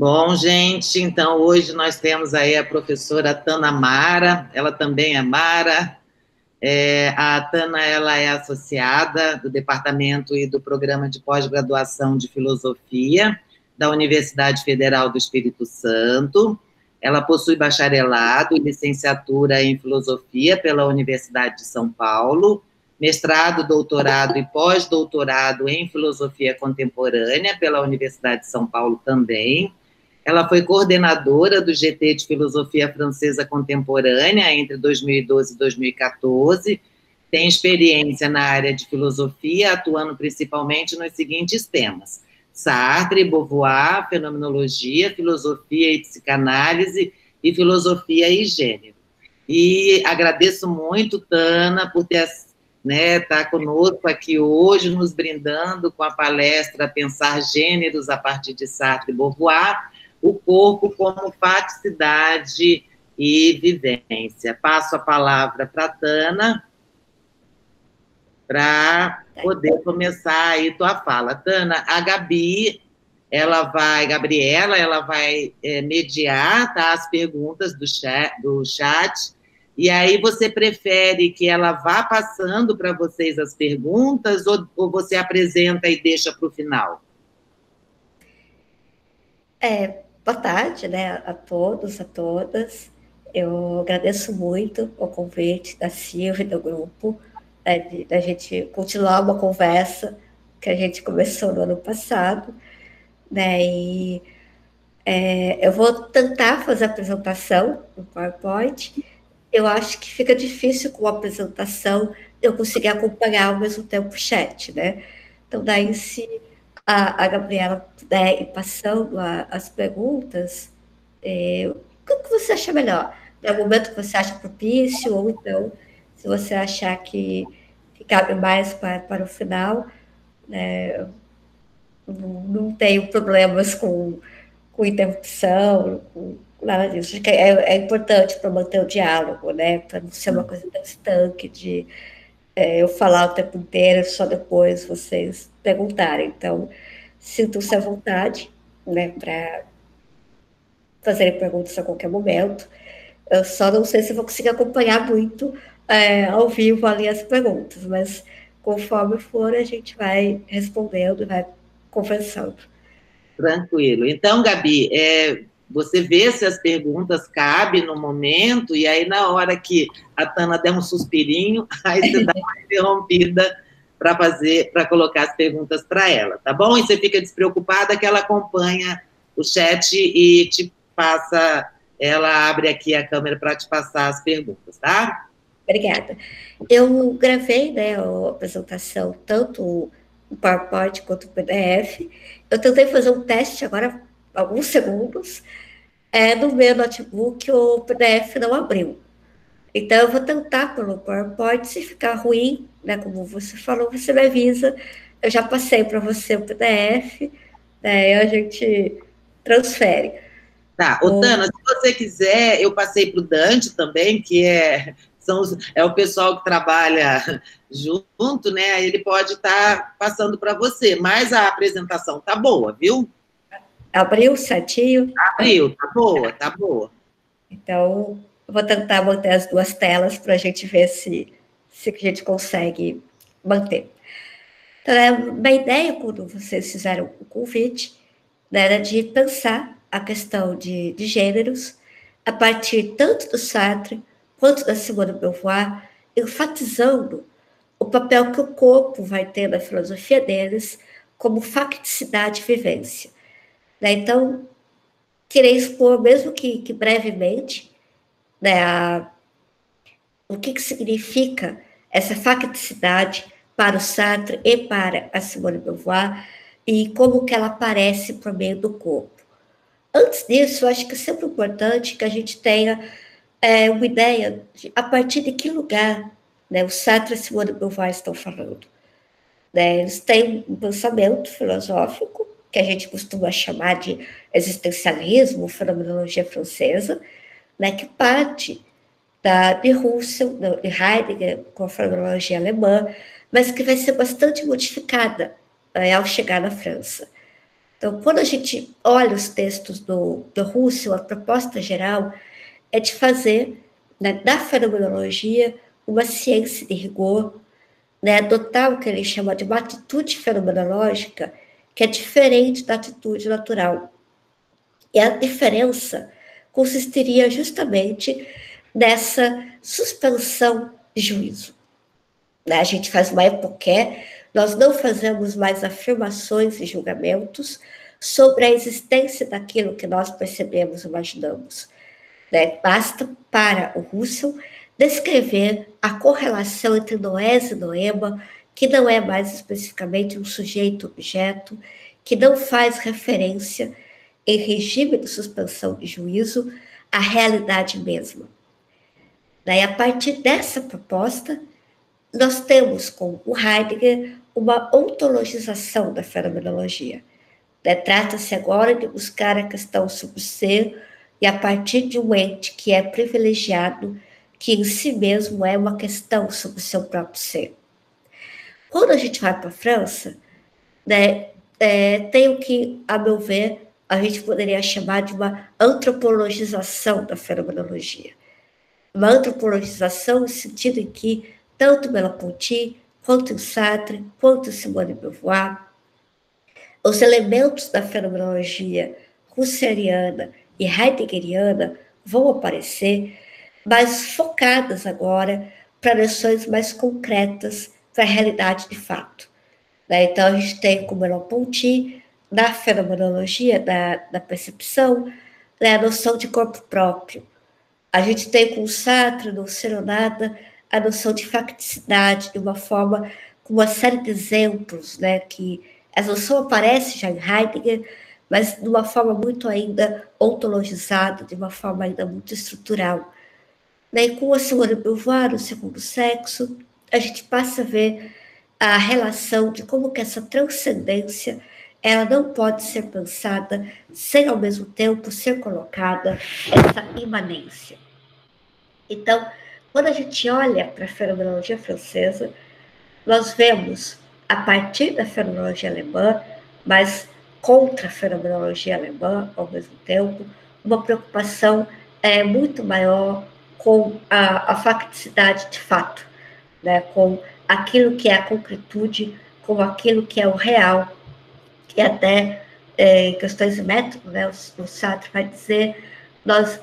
Bom, gente, então hoje nós temos aí a professora Tana Mara, ela também é Mara. A Tana, ela é associada do Departamento e do Programa de Pós-Graduação de Filosofia da Universidade Federal do Espírito Santo. Ela possui bacharelado e licenciatura em Filosofia pela Universidade de São Paulo, mestrado, doutorado e pós-doutorado em Filosofia Contemporânea pela Universidade de São Paulo também. Ela foi coordenadora do GT de Filosofia Francesa Contemporânea entre 2012 e 2014, tem experiência na área de filosofia, atuando principalmente nos seguintes temas: Sartre, Beauvoir, fenomenologia, filosofia e psicanálise, e filosofia e gênero. E agradeço muito, Tana, por ter estar conosco aqui hoje, nos brindando com a palestra Pensar Gêneros a partir de Sartre e Beauvoir, o corpo como faticidade e vivência. Passo a palavra para a Tana, para poder começar aí tua fala. Tana, a Gabriela, ela vai mediar, tá, as perguntas do chat, e aí você prefere que ela vá passando para vocês as perguntas, ou você apresenta e deixa para o final? Boa tarde, né, a todos, a todas. Eu agradeço muito o convite da Silvia e do grupo, né, da gente continuar uma conversa que a gente começou no ano passado, né, e eu vou tentar fazer a apresentação no PowerPoint. Eu acho que fica difícil com a apresentação eu conseguir acompanhar ao mesmo tempo o chat, né? Então, daí, se a Gabriela puder ir passando as perguntas, o que você acha melhor? É o momento que você acha propício, ou então, se você achar que cabe mais para o final, né? Não tenho problemas com interrupção, com nada disso. Acho que é importante para manter o diálogo, né? Para não ser uma coisa tão estanque de eu falar o tempo inteiro, só depois vocês perguntarem. Então, sintam-se à vontade, né, para fazerem perguntas a qualquer momento. Eu só não sei se vou conseguir acompanhar muito ao vivo ali as perguntas, mas conforme for, a gente vai respondendo, vai conversando. Tranquilo. Então, Gabi, você vê se as perguntas cabem no momento, e aí, na hora que a Tana der um suspirinho, aí você dá uma interrompida para colocar as perguntas para ela, tá bom? E você fica despreocupada que ela acompanha o chat e te passa, ela abre aqui a câmera para te passar as perguntas, tá? Obrigada. Eu gravei, né, a apresentação, tanto o PowerPoint quanto o PDF. Eu tentei fazer um teste agora, alguns segundos. No meu notebook, o PDF não abriu. Então, eu vou tentar pelo PowerPoint. Se ficar ruim, né, como você falou, você me avisa. Eu já passei para você o PDF, né, e a gente transfere. Tá, Otana, se você quiser, eu passei para o Dante também, que é o pessoal que trabalha junto, né? Ele pode estar passando para você, mas a apresentação tá boa, viu? Abriu certinho? Abriu, tá boa, tá boa. Então, eu vou tentar manter as duas telas para a gente ver se a gente consegue manter. Então, uma ideia, quando vocês fizeram o convite, né, era de pensar a questão de gêneros a partir tanto do Sartre quanto da Simone de Beauvoir, enfatizando o papel que o corpo vai ter na filosofia deles como facticidade e vivência. Né? Então, queria expor, mesmo que brevemente, né, o que significa essa facticidade para o Sartre e para a Simone de Beauvoir e como que ela aparece por meio do corpo. Antes disso, eu acho que é sempre importante que a gente tenha uma ideia de a partir de que lugar, né, o Sartre e a Simone de Beauvoir estão falando. Né? Eles têm um pensamento filosófico, que a gente costuma chamar de existencialismo, fenomenologia francesa, né, que parte de Russell, de Heidegger, com a fenomenologia alemã, mas que vai ser bastante modificada ao chegar na França. Então, quando a gente olha os textos do Russell, a proposta geral é de fazer, né, da fenomenologia uma ciência de rigor, né, adotar o que ele chama de uma atitude fenomenológica que é diferente da atitude natural. E a diferença consistiria justamente nessa suspensão de juízo. Né? A gente faz uma época, nós não fazemos mais afirmações e julgamentos sobre a existência daquilo que nós percebemos, imaginamos. Né? Basta para o Russell descrever a correlação entre noese e noema, que não é mais especificamente um sujeito-objeto, que não faz referência em regime de suspensão de juízo à realidade mesma. Daí, a partir dessa proposta, nós temos com o Heidegger uma ontologização da fenomenologia. Trata-se agora de buscar a questão sobre o ser e a partir de um ente que é privilegiado, que em si mesmo é uma questão sobre o seu próprio ser. Quando a gente vai para a França, né, tem o que, a meu ver, a gente poderia chamar de uma antropologização da fenomenologia. Uma antropologização no sentido em que, tanto Merleau-Ponty, quanto em Sartre, quanto em Simone de Beauvoir, os elementos da fenomenologia russeriana e heideggeriana vão aparecer, mas focadas agora para lições mais concretas para a realidade de fato. Então, a gente tem como Merleau-Ponty, na fenomenologia da percepção, a noção de corpo próprio. A gente tem com o Sartre, no Ser ou Nada, a noção de facticidade, de uma forma, com uma série de exemplos, que essa noção aparece já em Heidegger, mas de uma forma muito ainda ontologizada, de uma forma ainda muito estrutural. E com a Simone de Beauvoir, o segundo sexo, a gente passa a ver a relação de como que essa transcendência ela não pode ser pensada sem, ao mesmo tempo, ser colocada essa imanência. Então, quando a gente olha para a fenomenologia francesa, nós vemos, a partir da fenomenologia alemã, mas contra a fenomenologia alemã, ao mesmo tempo, uma preocupação muito maior com a facticidade de fato, com aquilo que é a concretude, com aquilo que é o real, e até em questões de método, o Sartre vai dizer,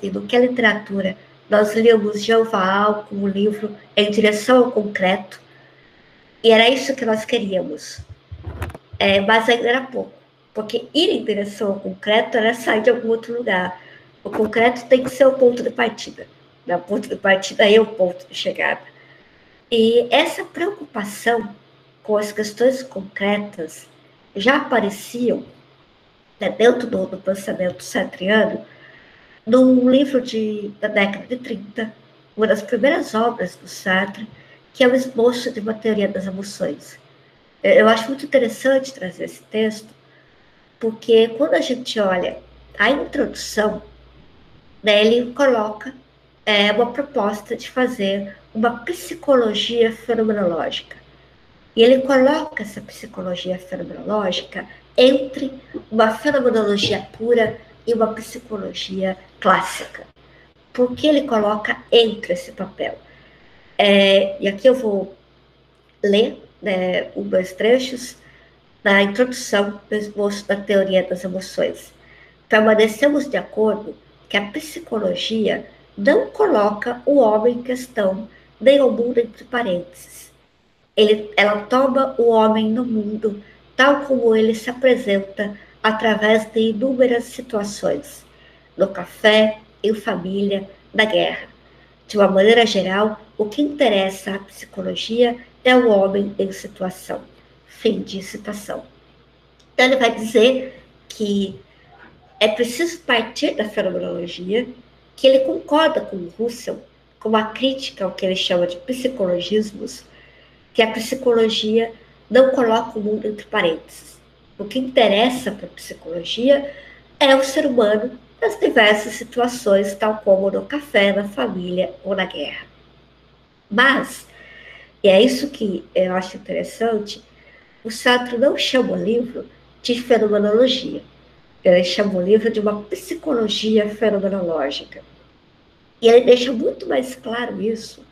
e do que a literatura, nós líamos Jean Wahl como livro Em Direção ao Concreto, e era isso que nós queríamos, mas ainda era pouco, porque ir em direção ao concreto era sair de algum outro lugar. O concreto tem que ser o ponto de partida, o ponto de partida é o ponto de chegada. E essa preocupação com as questões concretas já apareciam dentro do pensamento sartriano num livro da década de 30, uma das primeiras obras do Sartre, que é o esboço de uma teoria das emoções. Eu acho muito interessante trazer esse texto, porque quando a gente olha a introdução, ele coloca uma proposta de fazer uma psicologia fenomenológica. E ele coloca essa psicologia fenomenológica entre uma fenomenologia pura e uma psicologia clássica. Por que ele coloca entre esse papel? E aqui eu vou ler dois trechos da introdução do esboço da teoria das emoções. Permanecemos de acordo que a psicologia não coloca o homem em questão, nem o mundo entre parênteses. Ela toma o homem no mundo, tal como ele se apresenta através de inúmeras situações, no café, em família, na guerra. De uma maneira geral, o que interessa à psicologia é o homem em situação. Fim de citação. Então, ele vai dizer que é preciso partir da fenomenologia, que ele concorda com o Russell, com a crítica ao que ele chama de psicologismos, que a psicologia não coloca o mundo entre parênteses. O que interessa para a psicologia é o ser humano nas diversas situações, tal como no café, na família ou na guerra. Mas, e é isso que eu acho interessante, o Sartre não chama o livro de fenomenologia. Ele chama o livro de uma psicologia fenomenológica. E ele deixa muito mais claro isso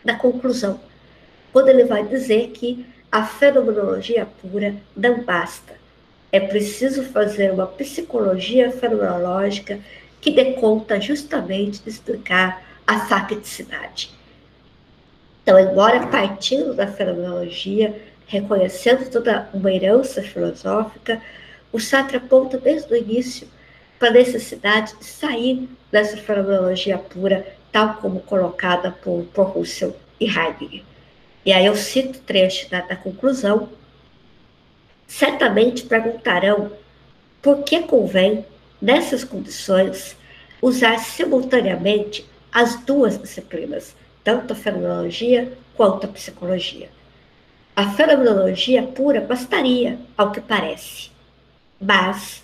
na conclusão, quando ele vai dizer que a fenomenologia pura não basta. É preciso fazer uma psicologia fenomenológica que dê conta justamente de explicar a facticidade. Então, embora partindo da fenomenologia, reconhecendo toda uma herança filosófica, o Sartre aponta desde o início para a necessidade de sair dessa fenomenologia pura, tal como colocada por Russell e Heidegger. E aí eu cito trecho da conclusão. Certamente perguntarão por que convém, nessas condições, usar simultaneamente as duas disciplinas, tanto a fenomenologia quanto a psicologia. A fenomenologia pura bastaria, ao que parece. Mas,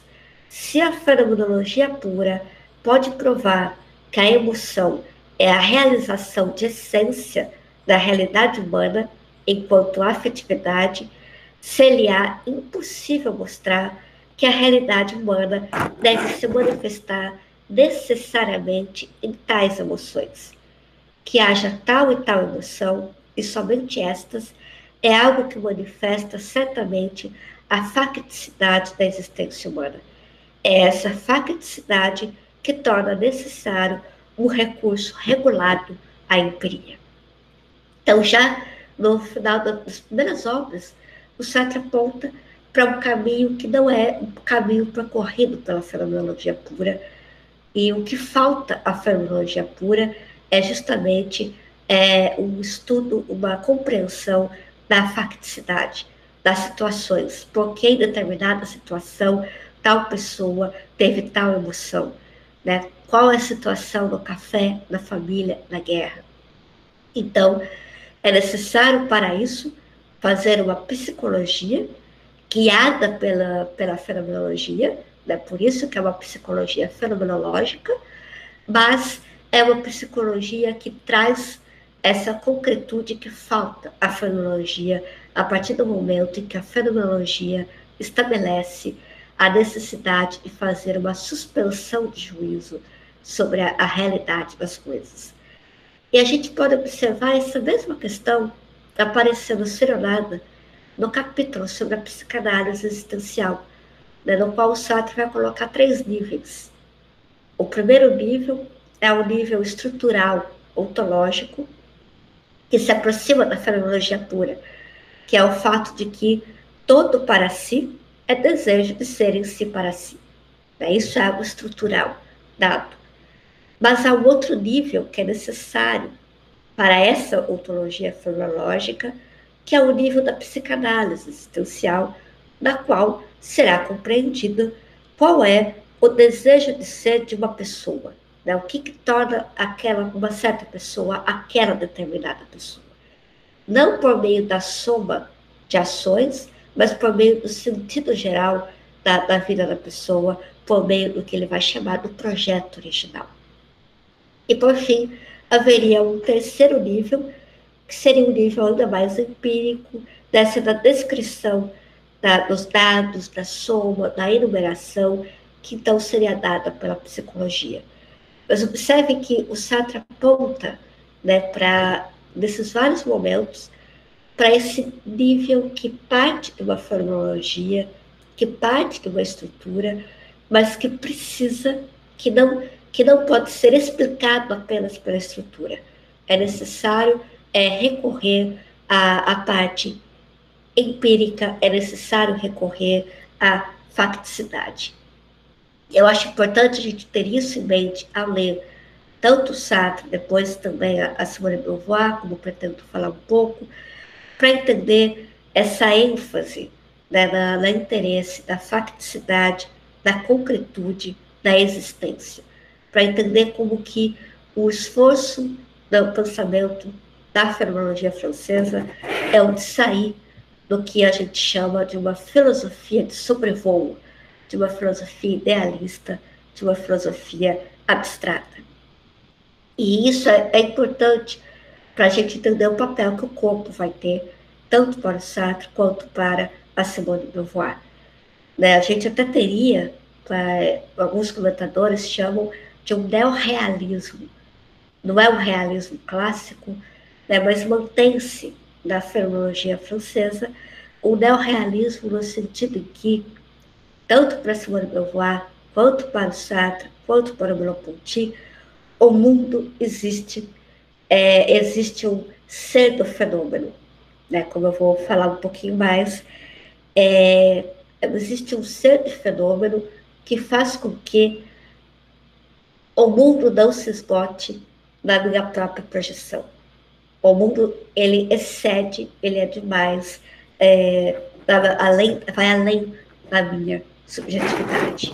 se a fenomenologia pura pode provar que a emoção é a realização de essência da realidade humana enquanto afetividade, seria impossível mostrar que a realidade humana deve se manifestar necessariamente em tais emoções. Que haja tal e tal emoção, e somente estas, é algo que manifesta certamente a facticidade da existência humana. É essa facticidade que torna necessário um recurso regulado à empiria. Então, já no final das primeiras obras, o Sartre aponta para um caminho que não é um caminho percorrido pela fenomenologia pura, e o que falta à fenomenologia pura é justamente um estudo, uma compreensão da facticidade, das situações, porque em determinada situação tal pessoa teve tal emoção, né? Qual é a situação no café, na família, na guerra. Então, é necessário para isso fazer uma psicologia guiada pela fenomenologia, né? Por isso que é uma psicologia fenomenológica, mas é uma psicologia que traz essa concretude que falta à fenomenologia a partir do momento em que a fenomenologia estabelece a necessidade de fazer uma suspensão de juízo sobre a realidade das coisas. E a gente pode observar essa mesma questão aparecendo seronada no capítulo sobre a psicanálise existencial, né, no qual o Sartre vai colocar 3 níveis. O primeiro nível é o nível estrutural, ontológico, que se aproxima da fenomenologia pura, que é o fato de que todo para si é desejo de ser em si para si. Isso é algo estrutural, dado. Mas há um outro nível que é necessário para essa ontologia fenomenológica, que é o nível da psicanálise existencial, na qual será compreendido qual é o desejo de ser de uma pessoa, né? O que torna uma certa pessoa aquela determinada pessoa. Não por meio da soma de ações, mas por meio do sentido geral da vida da pessoa, por meio do que ele vai chamar do projeto original. E, por fim, haveria um terceiro nível, que seria um nível ainda mais empírico, dessa da descrição dos dados, da soma, da enumeração, que então seria dada pela psicologia. Mas observe que o Sartre aponta, né, nesses vários momentos, para esse nível que parte de uma fenomenologia, que parte de uma estrutura, mas que precisa, que não pode ser explicado apenas pela estrutura. É necessário recorrer à parte empírica, é necessário recorrer à facticidade. Eu acho importante a gente ter isso em mente ao ler tanto o Sartre, depois também a Simone de Beauvoir, como pretendo falar um pouco, para entender essa ênfase, né, no interesse da facticidade, da concretude, da existência, para entender como que o esforço do pensamento da fenomenologia francesa é o de sair do que a gente chama de uma filosofia de sobrevoo, de uma filosofia idealista, de uma filosofia abstrata. E isso é importante para a gente entender o papel que o corpo vai ter, tanto para o Sartre quanto para a Simone de Beauvoir. Né? A gente até teria alguns comentadores chamam de um neorrealismo. Não é um realismo clássico, né, mas mantém-se na fenomenologia francesa o neorrealismo no sentido em que, tanto para Simone de Beauvoir, quanto para o Sartre, quanto para o Merleau-Ponty, o mundo existe, existe um ser do fenômeno, né, como eu vou falar um pouquinho mais, existe um ser de fenômeno que faz com que o mundo não se esgote na minha própria projeção. O mundo, ele excede, ele é demais, vai além da minha subjetividade.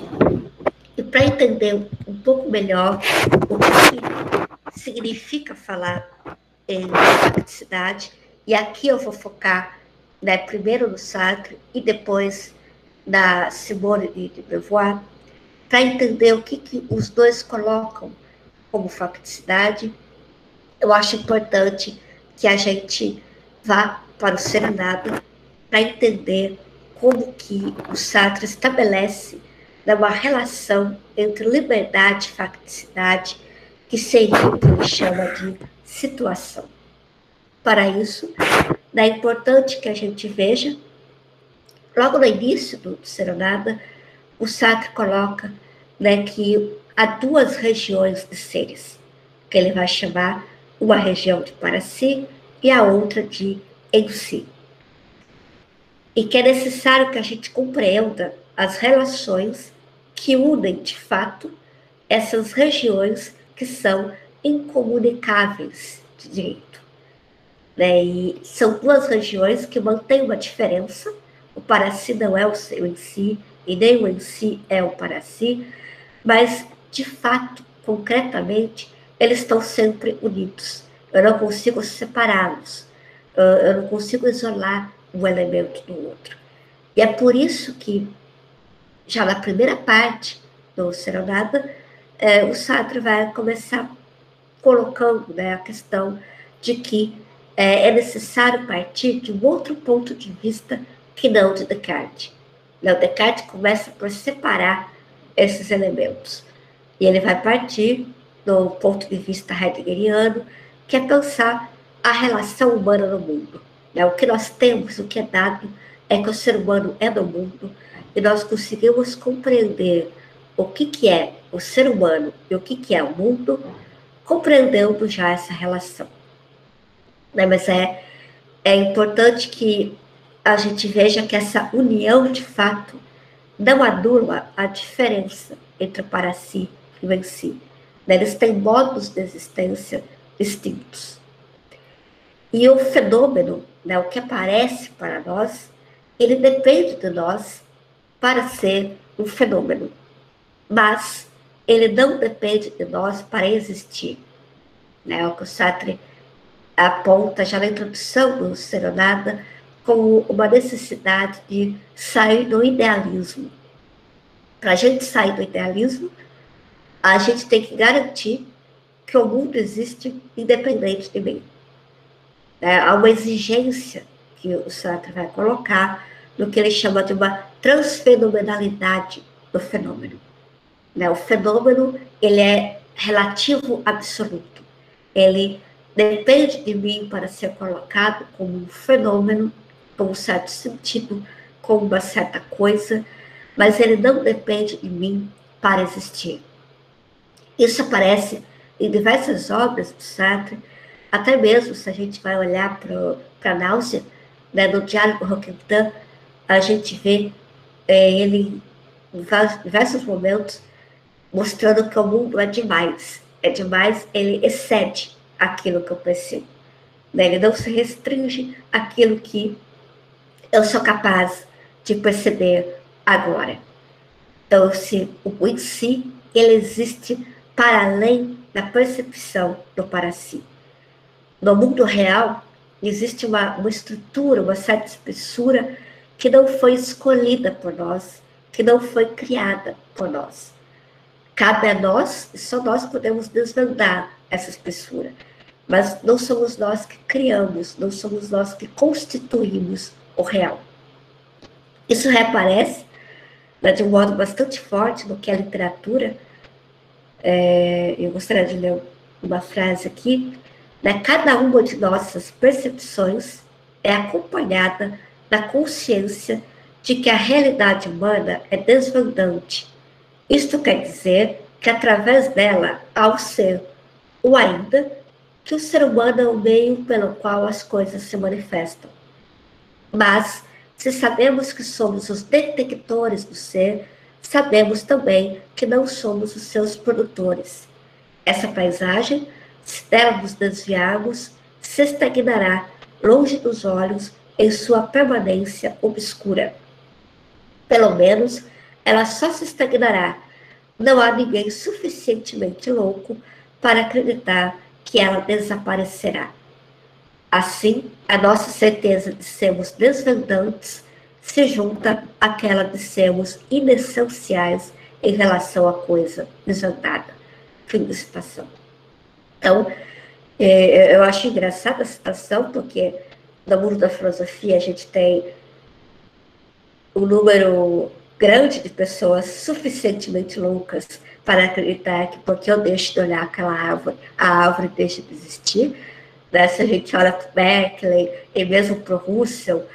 E para entender um pouco melhor o que significa falar em facticidade, e aqui eu vou focar, né, primeiro no Sartre e depois na Simone de Beauvoir, para entender o que os dois colocam como facticidade, eu acho importante que a gente vá para o Serenado para entender como que o Sartre estabelece uma relação entre liberdade e facticidade, que seria o que ele chama de situação. Para isso, é importante que a gente veja, logo no início do Serenada, o Sartre coloca, né, que há duas regiões de seres, que ele vai chamar uma região de para si e a outra de em si. E que é necessário que a gente compreenda as relações que unem, de fato, essas regiões que são incomunicáveis de direito. Né? E são duas regiões que mantêm uma diferença. O para si não é o em si, e nem o em si é o para si, mas, de fato, concretamente, eles estão sempre unidos. Eu não consigo separá-los, eu não consigo isolar um elemento do outro. E é por isso que, já na primeira parte do Serenada, o Sartre vai começar colocando, né, a questão de que é necessário partir de um outro ponto de vista que não de Descartes. O Descartes começa por separar esses elementos. E ele vai partir do ponto de vista heideggeriano, que é pensar a relação humana no mundo. O que nós temos, o que é dado, é que o ser humano é do mundo, e nós conseguimos compreender o que é o ser humano e o que é o mundo, compreendendo já essa relação. Mas é importante que a gente veja que essa união, de fato, não anula a diferença entre o para si e o em si. Eles têm modos de existência distintos. E o fenômeno, o que aparece para nós, ele depende de nós para ser um fenômeno. Mas ele não depende de nós para existir. O que o Sartre aponta já na introdução do Serenada como uma necessidade de sair do idealismo. Para a gente sair do idealismo, a gente tem que garantir que o mundo existe independente de mim. Há uma exigência que o Sartre vai colocar no que ele chama de uma transfenomenalidade do fenômeno. O fenômeno, ele é relativo absoluto. Ele depende de mim para ser colocado como um fenômeno, com um certo sentido, como uma certa coisa, mas ele não depende de mim para existir. Isso aparece em diversas obras do Sartre, até mesmo se a gente vai olhar para a Náusea, no Diário do Roquemtin, a gente vê ele em diversos momentos mostrando que o mundo é demais, ele excede aquilo que eu percebo. Ele não se restringe àquilo que eu sou capaz de perceber agora. Então, o em si, ele existe para além da percepção do para si. No mundo real, existe uma estrutura, uma certa espessura que não foi escolhida por nós, que não foi criada por nós. Cabe a nós, e só nós podemos desvendar essa espessura. Mas não somos nós que criamos, não somos nós que constituímos o real. Isso reaparece né, de um modo bastante forte no que é a literatura. Eu gostaria de ler uma frase aqui, né? Cada uma de nossas percepções é acompanhada da consciência de que a realidade humana é desvendante. Isto quer dizer que através dela há o ser, ou ainda que o ser humano é o meio pelo qual as coisas se manifestam. Mas, se sabemos que somos os detectores do ser, sabemos também que não somos os seus produtores. Essa paisagem, se dela nos desviarmos, se estagnará longe dos olhos em sua permanência obscura. Pelo menos, ela só se estagnará. Não há ninguém suficientemente louco para acreditar que ela desaparecerá. Assim, a nossa certeza de sermos desvendantes se junta àquela de sermos inessenciais em relação à coisa desvendada. Fim de citação. Então, eu acho engraçada a citação, porque no mundo da filosofia a gente tem um número grande de pessoas suficientemente loucas para acreditar que porque eu deixo de olhar aquela árvore, a árvore deixa de existir. Né? Se a gente olha para o Berkeley e mesmo para o Russell,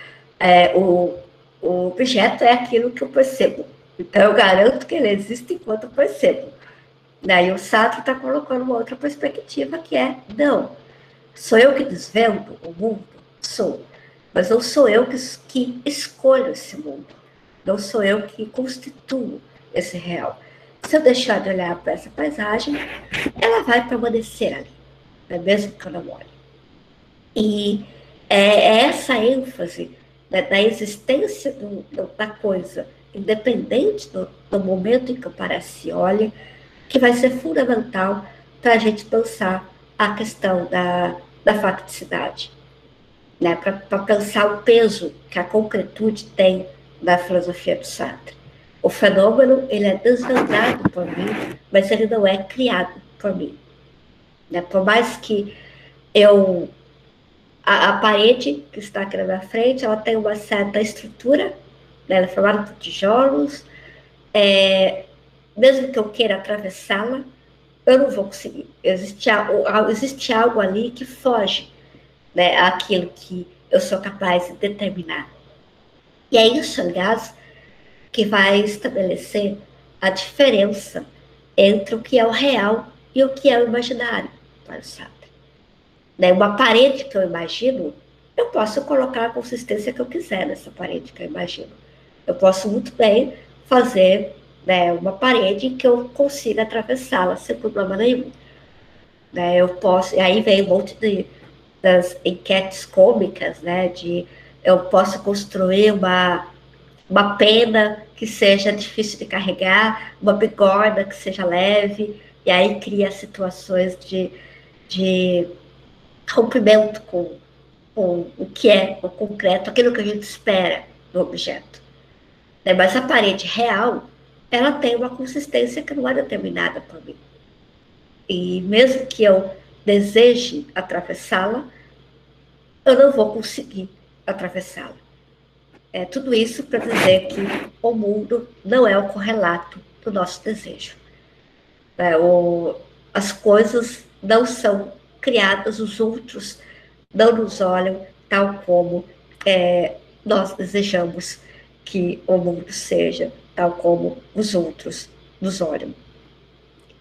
o objeto é aquilo que eu percebo. Então, eu garanto que ele existe enquanto eu percebo. Daí o Sartre está colocando uma outra perspectiva, que é, não, sou eu que desvendo o mundo? Sou. Mas não sou eu que escolho esse mundo. Não sou eu que constituo esse real. Se eu deixar de olhar para essa paisagem, ela vai permanecer ali, né? Mesmo que eu não olhe. E é essa ênfase, né, da existência da coisa, independente do momento em que o parece olhe, que vai ser fundamental para a gente pensar a questão da facticidade, né? Para pensar o peso que a concretude tem na filosofia do Sartre. O fenômeno, ele é desvendado por mim, mas ele não é criado por mim. Né? Por mais que a parede que está aqui na minha frente, ela tem uma certa estrutura, né? Ela é formada por tijolos, mesmo que eu queira atravessá-la, eu não vou conseguir. Existe algo ali que foge, né, àquilo que eu sou capaz de determinar. E é isso, aliás, que vai estabelecer a diferença entre o que é o real e o que é o imaginário para o Sartre. Né, uma parede que eu imagino, eu posso colocar a consistência que eu quiser nessa parede que eu imagino. Eu posso muito bem fazer, né, uma parede que eu consiga atravessá-la sem problema nenhum. Né, eu posso, e aí vem um monte das enquetes cômicas, né, eu posso construir uma pena que seja difícil de carregar, uma bigorna que seja leve, e aí cria situações de rompimento com o que é o concreto, aquilo que a gente espera do objeto. Né? Mas a parede real, ela tem uma consistência que não é determinada por mim. E mesmo que eu deseje atravessá-la, eu não vou conseguir atravessá-la. Tudo isso para dizer que o mundo não é o correlato do nosso desejo. As coisas não são criadas, os outros não nos olham tal como nós desejamos que o mundo seja, tal como os outros nos olham.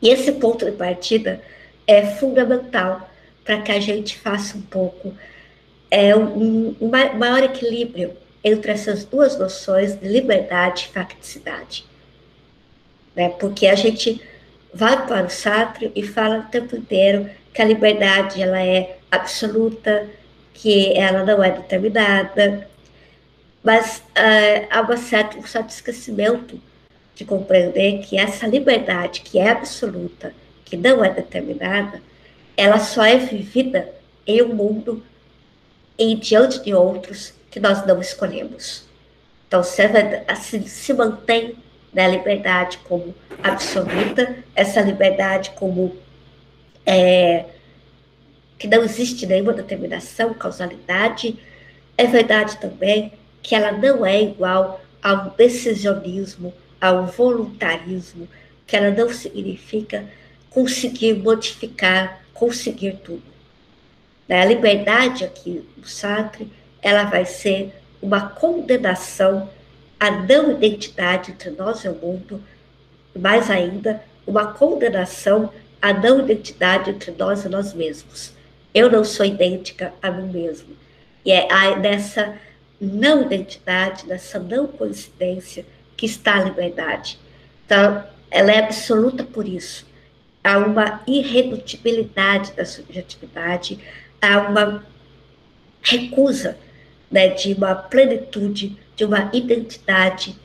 E esse ponto de partida é fundamental para que a gente faça um pouco um maior equilíbrio entre essas duas noções de liberdade e facticidade. Né? Porque a gente vai para o Sartre e fala o tempo inteiro que a liberdade ela é absoluta, que ela não é determinada, mas há um certo esquecimento de compreender que essa liberdade que é absoluta, que não é determinada, ela só é vivida em um mundo e diante de outros que nós não escolhemos. Então, se mantém, né, a liberdade como absoluta, essa liberdade como que não existe nenhuma determinação, causalidade. É verdade também que ela não é igual ao decisionismo ao voluntarismo, que ela não significa conseguir modificar, conseguir tudo. A liberdade aqui do Sartre, ela vai ser uma condenação à não identidade entre nós e o mundo, e mais ainda, uma condenação à não identidade entre nós e nós mesmos. Eu não sou idêntica a mim mesmo. E é nessa não identidade, nessa não coincidência, que está a liberdade. Então, ela é absoluta por isso. Há uma irredutibilidade da subjetividade, há uma recusa, né, de uma plenitude, de uma identidade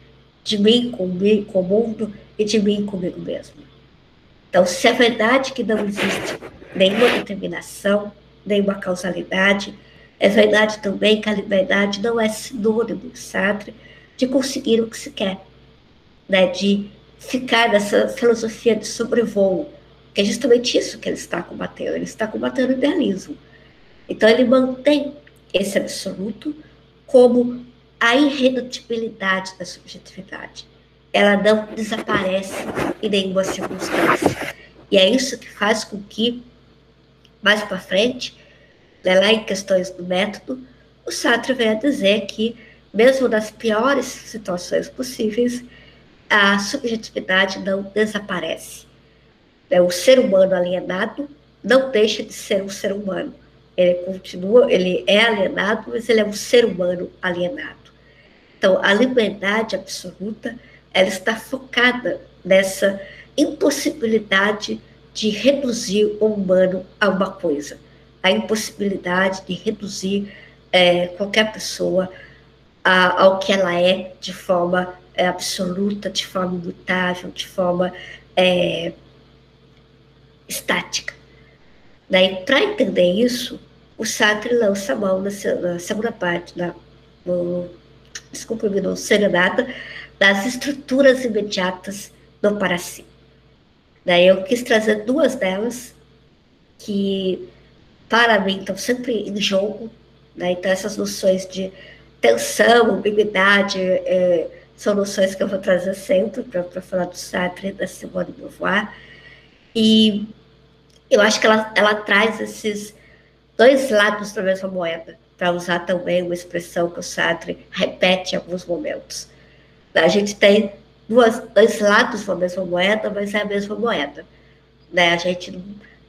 de mim com o mundo e de mim comigo mesmo. Então, se é verdade que não existe nenhuma determinação, nenhuma causalidade, é verdade também que a liberdade não é sinônimo, Sartre, de conseguir o que se quer, né, de ficar nessa filosofia de sobrevoo, que é justamente isso que ele está combatendo o idealismo. Então, ele mantém esse absoluto como a irredutibilidade da subjetividade. Ela não desaparece em nenhuma circunstância. E é isso que faz com que, mais para frente, né, lá em questões do método, o Sartre vem a dizer que, mesmo nas piores situações possíveis, a subjetividade não desaparece. O ser humano alienado não deixa de ser um ser humano. Ele é alienado, mas ele é um ser humano alienado. Então, a liberdade absoluta, ela está focada nessa impossibilidade de reduzir o humano a uma coisa, a impossibilidade de reduzir qualquer pessoa ao que ela é de forma absoluta, de forma imutável, de forma estática. Daí, para entender isso, o Sartre lança a mão na segunda parte, desculpa, não sei nada, das estruturas imediatas do para si. Daí eu quis trazer duas delas, que para mim estão sempre em jogo, né? Então essas noções de tensão, ambiguidade, são noções que eu vou trazer sempre para falar do Sartre e da Simone de Beauvoir, e eu acho que ela traz esses dois lados da mesma moeda, para usar também uma expressão que o Sartre repete em alguns momentos. A gente tem dois lados da mesma moeda, mas é a mesma moeda. Né? A gente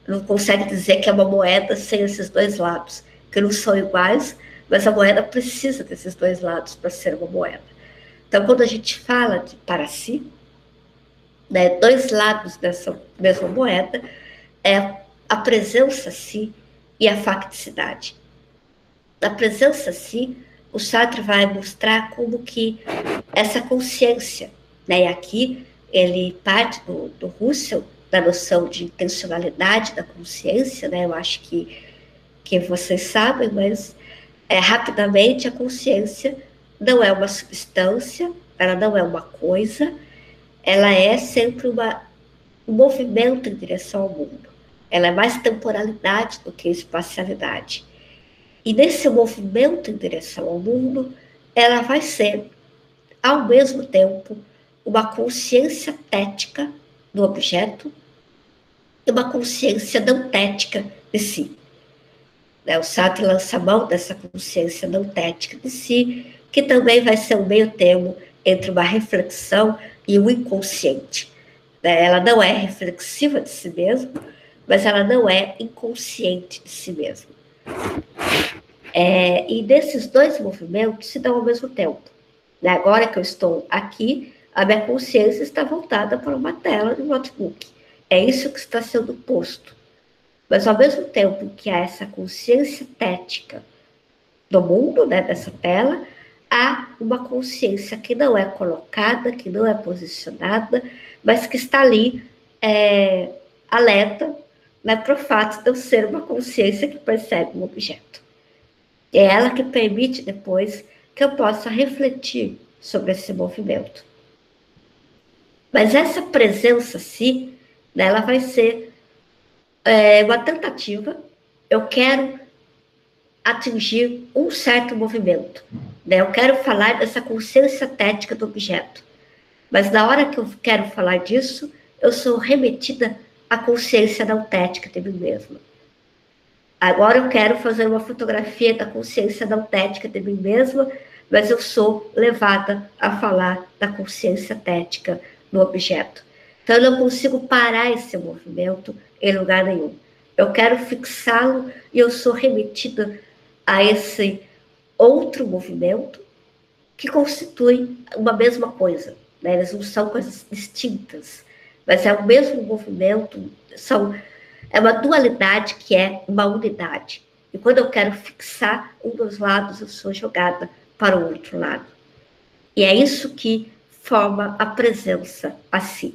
não consegue dizer que é uma moeda sem esses dois lados, que não são iguais, mas a moeda precisa desses dois lados para ser uma moeda. Então, quando a gente fala de para si, né, dois lados dessa mesma moeda, é a presença si e a facticidade. Na presença si, o Sartre vai mostrar como que essa consciência, né, e aqui ele parte do Husserl, da noção de intencionalidade da consciência, né, eu acho que vocês sabem, mas rapidamente a consciência não é uma substância, ela não é uma coisa, ela é sempre um movimento em direção ao mundo. Ela é mais temporalidade do que espacialidade. E nesse movimento em direção ao mundo, ela vai ser, ao mesmo tempo, uma consciência tética do objeto e uma consciência não tética de si. O Sartre lança a mão dessa consciência não tética de si, que também vai ser um meio termo entre uma reflexão e o inconsciente. Ela não é reflexiva de si mesma, mas ela não é inconsciente de si mesma. E desses dois movimentos se dão ao mesmo tempo. Agora que eu estou aqui, a minha consciência está voltada para uma tela de notebook. É isso que está sendo posto. Mas ao mesmo tempo que há essa consciência tética do mundo, né, dessa tela, há uma consciência que não é colocada, que não é posicionada, mas que está ali alerta, né, para o fato de eu ser uma consciência que percebe um objeto. É ela que permite depois que eu possa refletir sobre esse movimento. Mas essa presença si, né, ela vai ser uma tentativa. Eu quero atingir um certo movimento, né? Eu quero falar dessa consciência tética do objeto. Mas na hora que eu quero falar disso, eu sou remetida à consciência nautética de mim mesma. Agora eu quero fazer uma fotografia da consciência nautética de mim mesma, mas eu sou levada a falar da consciência tética no objeto. Então eu não consigo parar esse movimento em lugar nenhum. Eu quero fixá-lo e eu sou remetida a esse outro movimento que constitui uma mesma coisa. Né? Eles não são coisas distintas, mas é o mesmo movimento, é uma dualidade que é uma unidade. E quando eu quero fixar um dos lados, eu sou jogada para o outro lado. E é isso que forma a presença a si.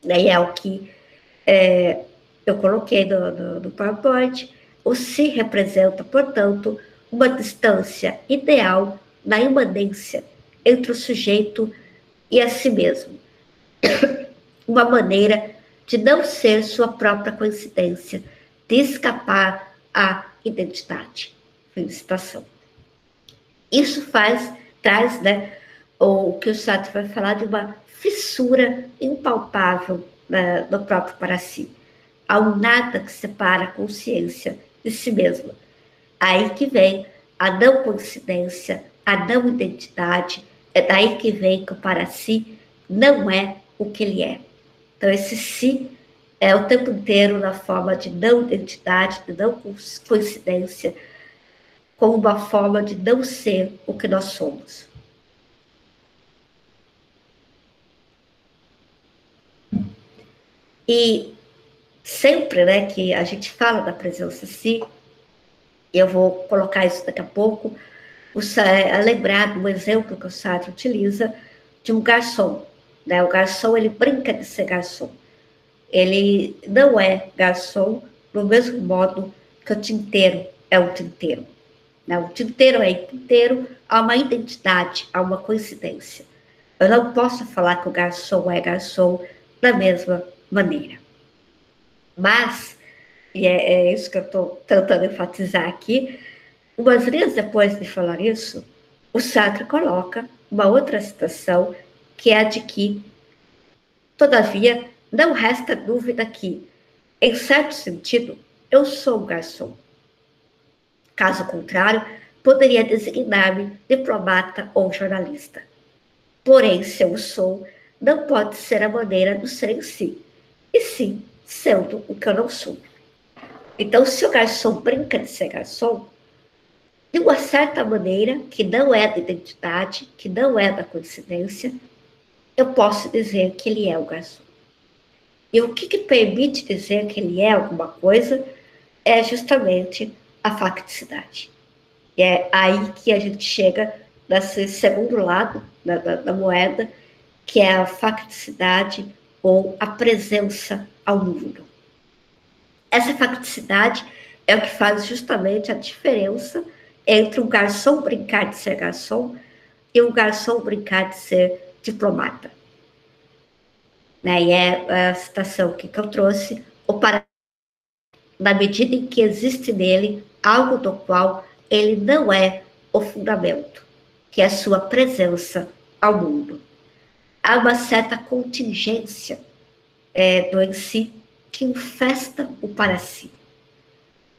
E é o que eu coloquei no PowerPoint. O si representa, portanto, uma distância ideal na imanência entre o sujeito e a si mesmo. Uma maneira de não ser sua própria coincidência, de escapar à identidade. Felicitação. Isso traz, né, o que o Sartre vai falar de uma fissura impalpável no próprio para si. Há um nada que separa a consciência de si mesma. Aí que vem a não coincidência, a não identidade, é daí que vem que o para si não é o que ele é. Então, esse si é o tempo inteiro na forma de não identidade, de não coincidência, como uma forma de não ser o que nós somos. E sempre, né, que a gente fala da presença si, eu vou colocar isso daqui a pouco, é lembrado um exemplo que o Sartre utiliza de um garçom. Né? O garçom, ele brinca de ser garçom. Ele não é garçom do mesmo modo que o tinteiro é um tinteiro. Né? O tinteiro é tinteiro, há uma identidade, há uma coincidência. Eu não posso falar que o garçom é garçom da mesma maneira. Mas, e é isso que eu estou tentando enfatizar aqui, umas linhas depois de falar isso, o Sartre coloca uma outra citação, que é a de que, todavia, não resta dúvida que, em certo sentido, eu sou um garçom. Caso contrário, poderia designar-me diplomata ou jornalista. Porém, se eu sou, não pode ser a maneira do ser em si, e sim sendo o que eu não sou. Então, se o garçom brinca de ser garçom, de uma certa maneira, que não é da identidade, que não é da coincidência, eu posso dizer que ele é o garçom. E o que permite dizer que ele é alguma coisa é justamente a facticidade. E é aí que a gente chega nesse segundo lado da moeda, que é a facticidade ou a presença ao mundo. Essa facticidade é o que faz justamente a diferença entre um garçom brincar de ser garçom e um garçom brincar de ser diplomata. Né? E é a citação que eu trouxe, na medida em que existe nele algo do qual ele não é o fundamento, que é a sua presença ao mundo. Há uma certa contingência do em si que infesta o para si.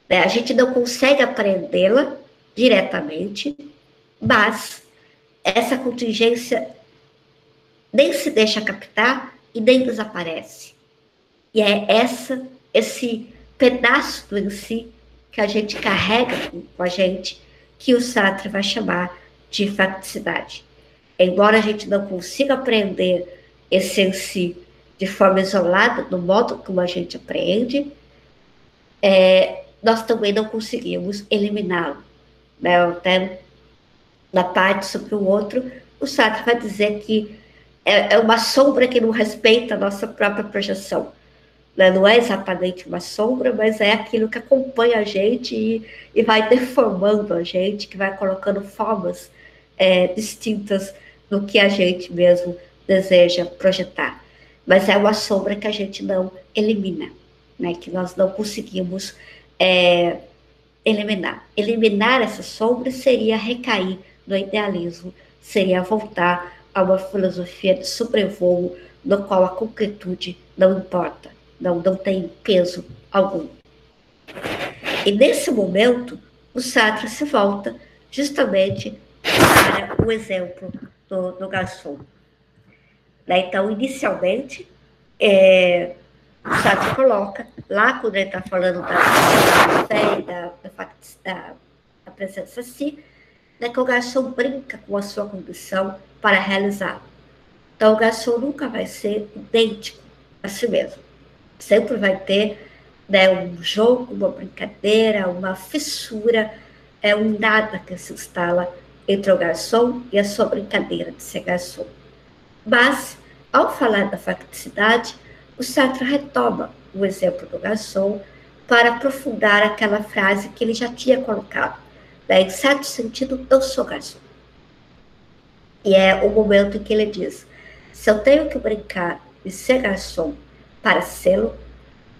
A gente não consegue apreendê-la diretamente, mas essa contingência nem se deixa captar e nem desaparece. E é esse pedaço do em si que a gente carrega com a gente, que o Sartre vai chamar de facticidade. Embora a gente não consiga apreender esse em si de forma isolada, do modo como a gente apreende, nós também não conseguimos eliminá-lo. Né? Até na parte sobre o outro, o Sartre vai dizer que é uma sombra que não respeita a nossa própria projeção. Né? Não é exatamente uma sombra, mas é aquilo que acompanha a gente e vai deformando a gente, que vai colocando formas distintas no que a gente mesmo deseja projetar. Mas é uma sombra que a gente não elimina, né? Que nós não conseguimos eliminar. Eliminar essa sombra seria recair no idealismo, seria voltar a uma filosofia de sobrevoo no qual a concretude não importa, não tem peso algum. E nesse momento, o Sartre se volta justamente para o exemplo do garçom. Então, inicialmente, o Sartre coloca, lá quando ele está falando da fé e da presença si, que o garçom brinca com a sua condição para realizar. Então, o garçom nunca vai ser idêntico a si mesmo. Sempre vai ter um jogo, uma brincadeira, uma fissura, um nada que se instala entre o garçom e a sua brincadeira de ser garçom. Mas, ao falar da facticidade, o Sartre retoma o exemplo do garçom para aprofundar aquela frase que ele já tinha colocado. Em certo sentido, eu sou garçom. E é o momento em que ele diz: se eu tenho que brincar de ser garçom para sê-lo,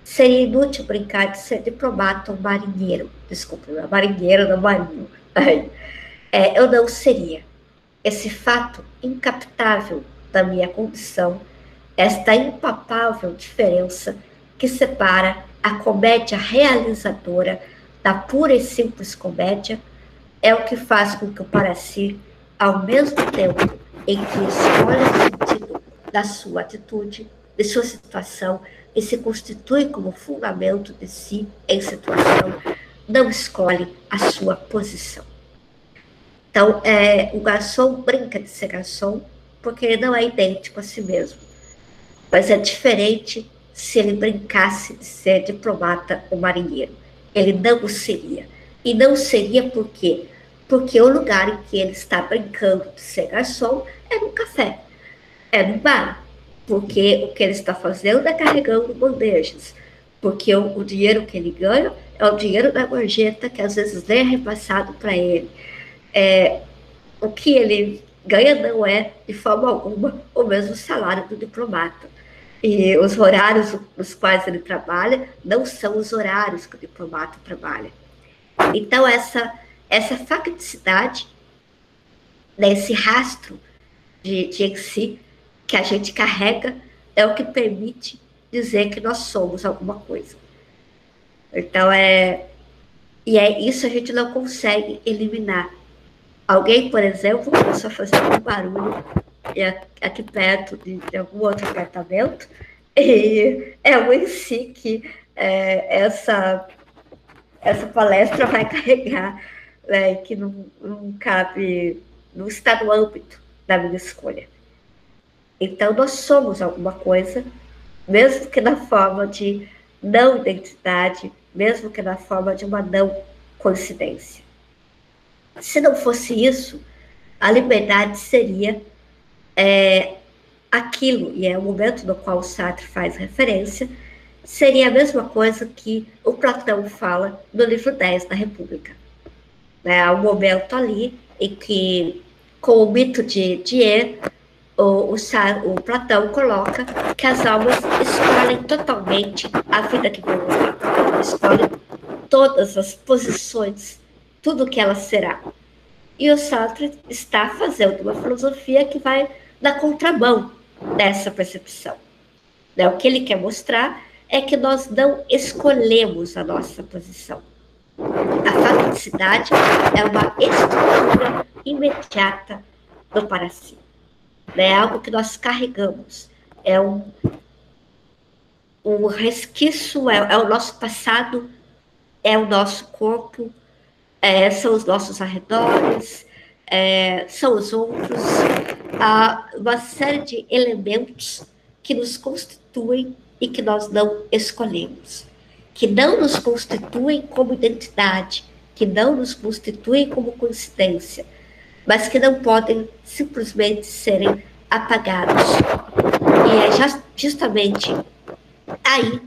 seria inútil brincar de ser diplomata ou marinheiro. Desculpa, não é marinheiro, não é marinho. Eu não seria. Esse fato incaptável da minha condição, esta impapável diferença que separa a comédia realizadora da pura e simples comédia, é o que faz com que o Paracy, ao mesmo tempo em que escolhe o sentido da sua atitude, de sua situação, e se constitui como fundamento de si em situação, não escolhe a sua posição. Então, o garçom brinca de ser garçom porque ele não é idêntico a si mesmo. Mas é diferente se ele brincasse de ser diplomata ou marinheiro. Ele não o seria. E não seria por quê? Porque o lugar em que ele está brincando de ser garçom é no café, é no bar. Porque o que ele está fazendo é carregando bandejas. Porque o dinheiro que ele ganha é o dinheiro da gorjeta que às vezes nem é repassado para ele. O que ele ganha não é, de forma alguma, o mesmo salário do diplomata. E os horários nos quais ele trabalha não são os horários que o diplomata trabalha. Então, essa facticidade, esse rastro de em si, que a gente carrega, é o que permite dizer que nós somos alguma coisa. Então, isso a gente não consegue eliminar. Alguém, por exemplo, começou a fazer um barulho aqui perto de algum outro apartamento, e é o em si que essa palestra vai carregar, que não cabe, não está no âmbito da minha escolha. Então, nós somos alguma coisa, mesmo que na forma de não identidade, mesmo que na forma de uma não coincidência. Se não fosse isso, a liberdade seria aquilo, e é o momento no qual o Sartre faz referência, seria a mesma coisa que o Platão fala no livro 10 da República. Há um momento ali em que, com o mito de Dier, o Platão coloca que as almas escolhem totalmente a vida que vão levar, escolhem todas as posições, tudo que ela será. E o Sartre está fazendo uma filosofia que vai na contramão dessa percepção. O que ele quer mostrar é que nós não escolhemos a nossa posição. A facticidade é uma estrutura imediata do Paracy. É algo que nós carregamos. É um resquício, é o nosso passado, é o nosso corpo, são os nossos arredores, são os outros, há uma série de elementos que nos constituem e que nós não escolhemos, que não nos constituem como identidade, que não nos constituem como coincidência, mas que não podem simplesmente serem apagados. E é justamente aí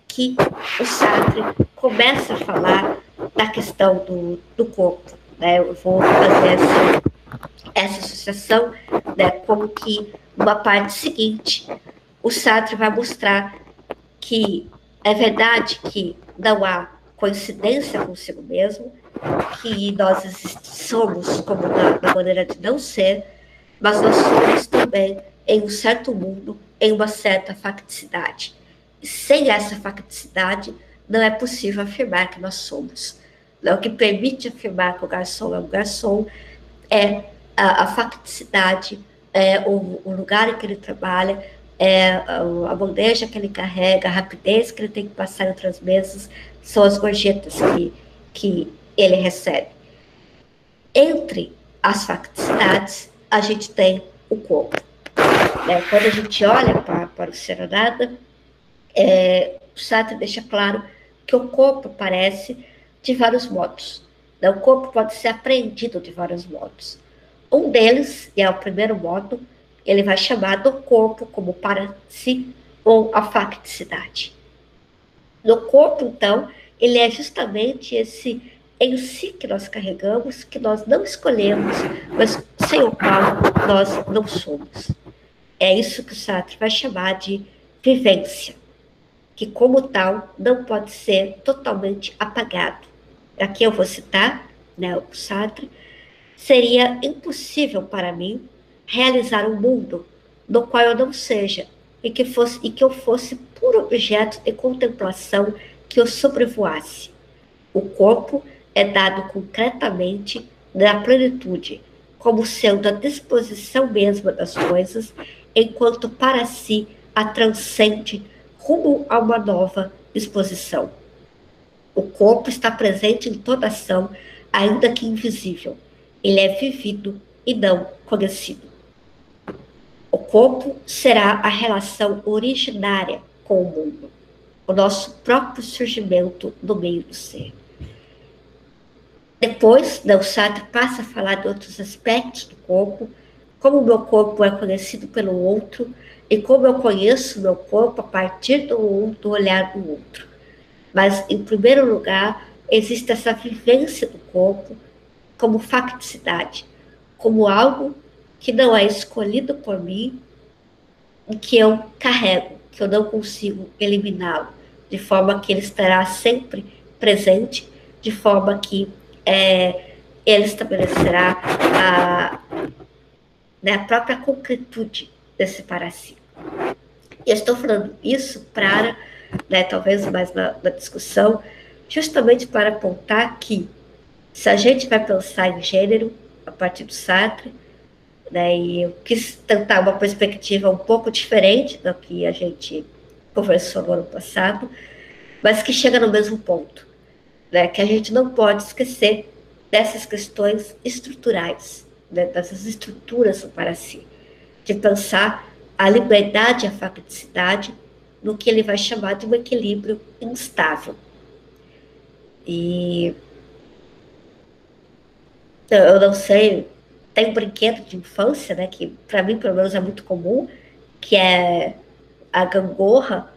que o Sartre começa a falar da questão do corpo. Eu vou fazer essa associação, como que, numa parte seguinte, o Sartre vai mostrar que é verdade que não há coincidência consigo mesmo, que nós somos como na maneira de não ser, mas nós somos também em um certo mundo, em uma certa facticidade. E sem essa facticidade, não é possível afirmar que nós somos. O que permite afirmar que o garçom é um garçom é a facticidade, é o lugar em que ele trabalha, é a bandeja que ele carrega, a rapidez que ele tem que passar em outras mesas, são as gorjetas que ele recebe. Entre as facticidades, a gente tem o corpo. Quando a gente olha para o Serenada, o Sartre deixa claro que o corpo aparece de vários modos. O corpo pode ser apreendido de vários modos. Um deles, e é o primeiro modo, ele vai chamar do corpo como para si ou a facticidade. No corpo, então, ele é justamente esse em si que nós carregamos, que nós não escolhemos, mas sem o qual nós não somos. É isso que o Sartre vai chamar de vivência, que como tal não pode ser totalmente apagado. Aqui eu vou citar, o Sartre: seria impossível para mim realizar um mundo no qual eu não seja e que eu fosse puro objeto de contemplação que eu sobrevoasse. O corpo é dado concretamente na plenitude, como sendo a disposição mesma das coisas, enquanto para si a transcende rumo a uma nova disposição. O corpo está presente em toda ação, ainda que invisível. Ele é vivido e não conhecido. O corpo será a relação originária com o mundo, o nosso próprio surgimento no meio do ser. Depois, o Sartre passa a falar de outros aspectos do corpo, como o meu corpo é conhecido pelo outro e como eu conheço o meu corpo a partir do olhar do outro. Mas, em primeiro lugar, existe essa vivência do corpo como facticidade, como algo que não é escolhido por mim e que eu carrego, que eu não consigo eliminá-lo, de forma que ele estará sempre presente, de forma que ele estabelecerá a própria concretude desse para si. Eu estou falando isso para, talvez mais na discussão, justamente para apontar que, se a gente vai pensar em gênero, a partir do Sartre, e eu quis tentar uma perspectiva um pouco diferente do que a gente conversou no ano passado, mas que chega no mesmo ponto, que a gente não pode esquecer dessas questões estruturais, dessas estruturas do para si, de pensar a liberdade e a facticidade no que ele vai chamar de um equilíbrio instável. E eu não sei, tem um brinquedo de infância, que para mim, pelo menos, é muito comum, que é a gangorra,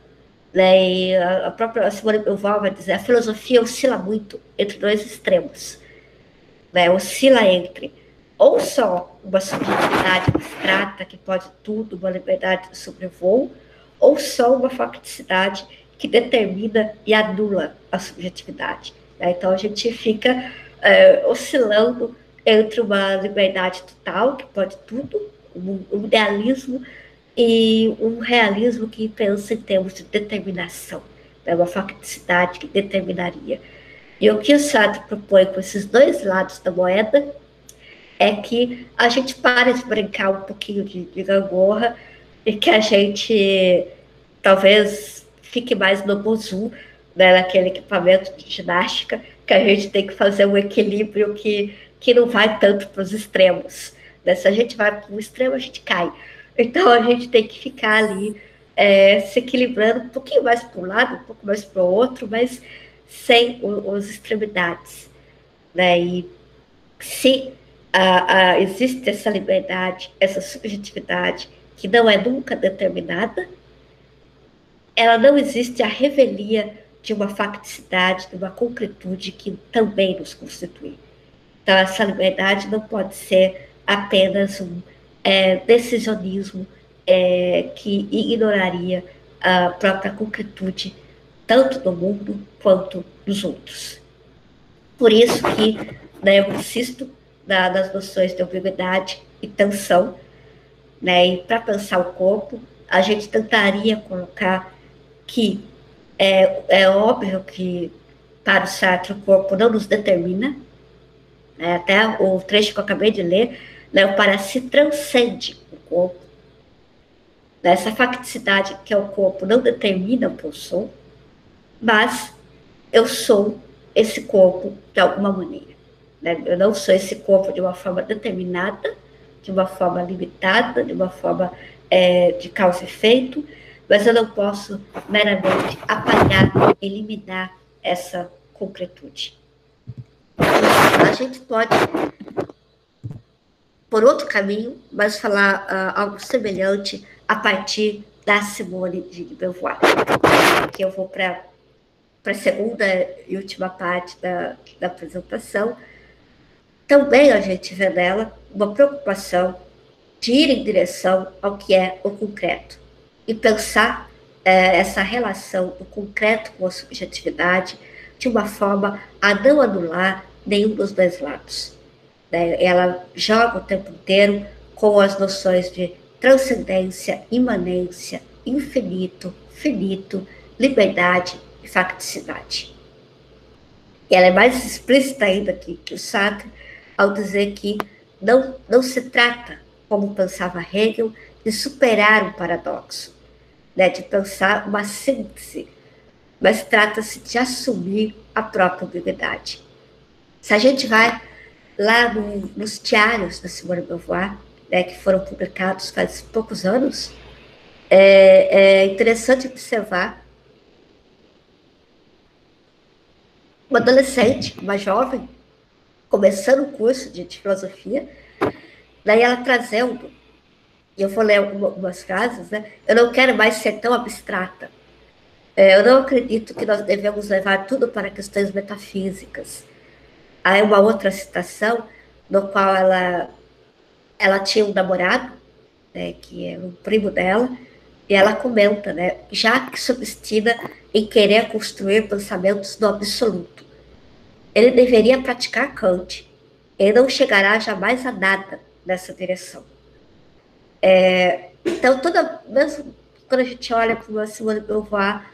e a própria Simone de Beauvoir vai dizer: a filosofia oscila muito entre dois extremos. Oscila entre ou só uma subjetividade abstrata que pode tudo, uma liberdade de sobrevoo, ou só uma facticidade que determina e anula a subjetividade. Então a gente fica oscilando entre uma liberdade total, que pode tudo, um idealismo, e um realismo que pensa em termos de determinação, uma facticidade que determinaria. E o que o Sartre propõe com esses dois lados da moeda é que a gente pare de brincar um pouquinho de gangorra e que a gente talvez fique mais no bozu, naquele equipamento de ginástica, que a gente tem que fazer um equilíbrio que não vai tanto para os extremos. Se a gente vai para um extremo, a gente cai. Então, a gente tem que ficar ali se equilibrando um pouquinho mais para um lado, um pouco mais para o outro, mas sem as extremidades. E se existe essa liberdade, essa subjetividade, que não é nunca determinada, ela não existe a revelia de uma facticidade, de uma concretude que também nos constitui. Então, essa liberdade não pode ser apenas um decisionismo que ignoraria a própria concretude, tanto do mundo quanto dos outros. Por isso que eu insisto nas noções de ambiguidade e tensão, né? E para pensar o corpo, a gente tentaria colocar que é óbvio que para o Sartre o corpo não nos determina, né? Até o trecho que eu acabei de ler, né? O para si transcende o corpo. Essa facticidade que é o corpo não determina o que eu sou, mas eu sou esse corpo de alguma maneira. Né? Eu não sou esse corpo de uma forma determinada, de uma forma limitada, de uma forma de causa e efeito, mas eu não posso meramente apagar, eliminar essa concretude. A gente pode, por outro caminho, mas falar algo semelhante a partir da Simone de Beauvoir. Aqui eu vou para a segunda e última parte da apresentação. Também a gente vê nela uma preocupação de ir em direção ao que é o concreto e pensar essa relação do concreto com a subjetividade de uma forma a não anular nenhum dos dois lados. Ela joga o tempo inteiro com as noções de transcendência, imanência, infinito, finito, liberdade e facticidade. E ela é mais explícita ainda que o Sartre ao dizer que não se trata, como pensava Hegel, de superar um paradoxo, né, de pensar uma síntese, mas trata-se de assumir a própria ambiguidade. Se a gente vai lá nos diários da Simone de Beauvoir, né, que foram publicados faz poucos anos, é interessante observar uma adolescente, uma jovem, começando o curso de filosofia, daí ela trazendo, e eu vou ler algumas frases, né? Eu não quero mais ser tão abstrata. Eu não acredito que nós devemos levar tudo para questões metafísicas. Aí uma outra citação, no qual ela tinha um namorado, né, que é um primo dela, e ela comenta, né, já que se obstina em querer construir pensamentos do absoluto. Ele deveria praticar Kant. Ele não chegará jamais a nada nessa direção. Então, mesmo quando a gente olha para uma Simone de Beauvoir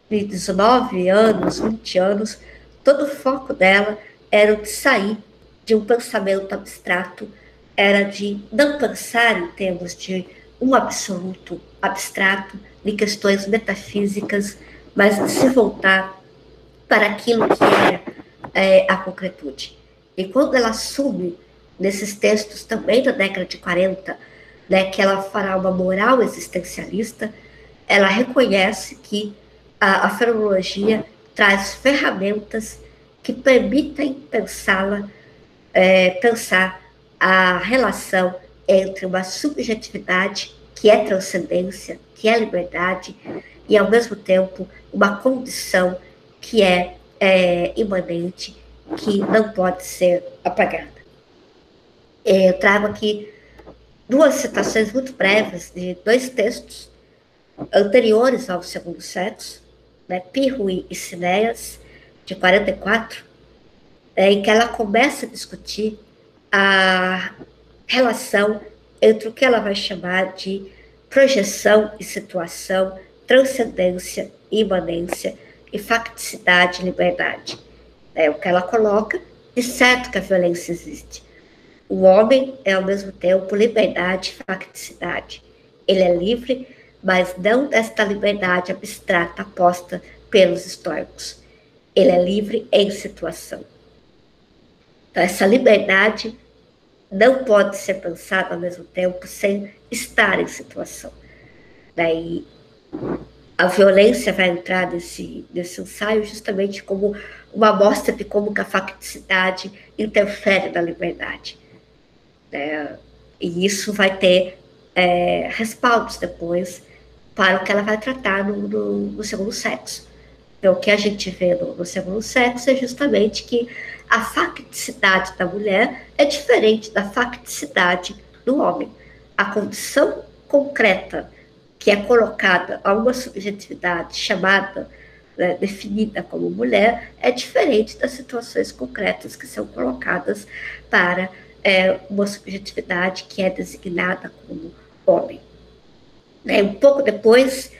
de 19 anos, 20 anos, todo o foco dela era o de sair de um pensamento abstrato, era de não pensar em termos de um absoluto abstrato, de questões metafísicas, mas de se voltar para aquilo que era a concretude. E quando ela assume, nesses textos também da década de 40, né, que ela fará uma moral existencialista, ela reconhece que a fenomenologia traz ferramentas que permitem pensar a relação entre uma subjetividade, que é transcendência, que é liberdade, e, ao mesmo tempo, uma condição que é imanente, que não pode ser apagada. Eu trago aqui duas citações muito breves de dois textos anteriores ao Segundo Sexo, né, Pirrui e Cinéas, de 44, em que ela começa a discutir a relação entre o que ela vai chamar de projeção e situação, transcendência e imanência, e facticidade e liberdade. É o que ela coloca, de certo que a violência existe. O homem é, ao mesmo tempo, liberdade e facticidade. Ele é livre, mas não desta liberdade abstrata posta pelos estoicos. Ele é livre em situação. Então, essa liberdade não pode ser pensada ao mesmo tempo sem estar em situação. Daí, a violência vai entrar nesse ensaio justamente como uma amostra de como que a facticidade interfere na liberdade. E isso vai ter respaldos depois para o que ela vai tratar no Segundo Sexo. Então, o que a gente vê no Segundo Sexo é justamente que a facticidade da mulher é diferente da facticidade do homem. A condição concreta que é colocada a uma subjetividade chamada, né, definida como mulher, é diferente das situações concretas que são colocadas para uma subjetividade que é designada como homem. Um pouco depois,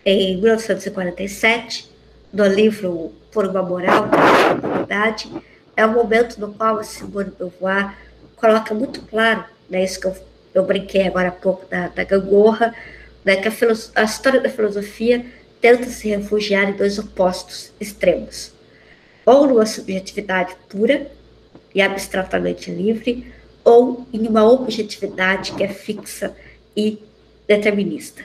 em 1947, no livro Por uma Moral da Humanidade, é o momento no qual a Simone de Beauvoir coloca muito claro, isso que eu brinquei agora há pouco da gangorra, que a história da filosofia tenta se refugiar em dois opostos extremos, ou numa subjetividade pura e abstratamente livre, ou em uma objetividade que é fixa e determinista.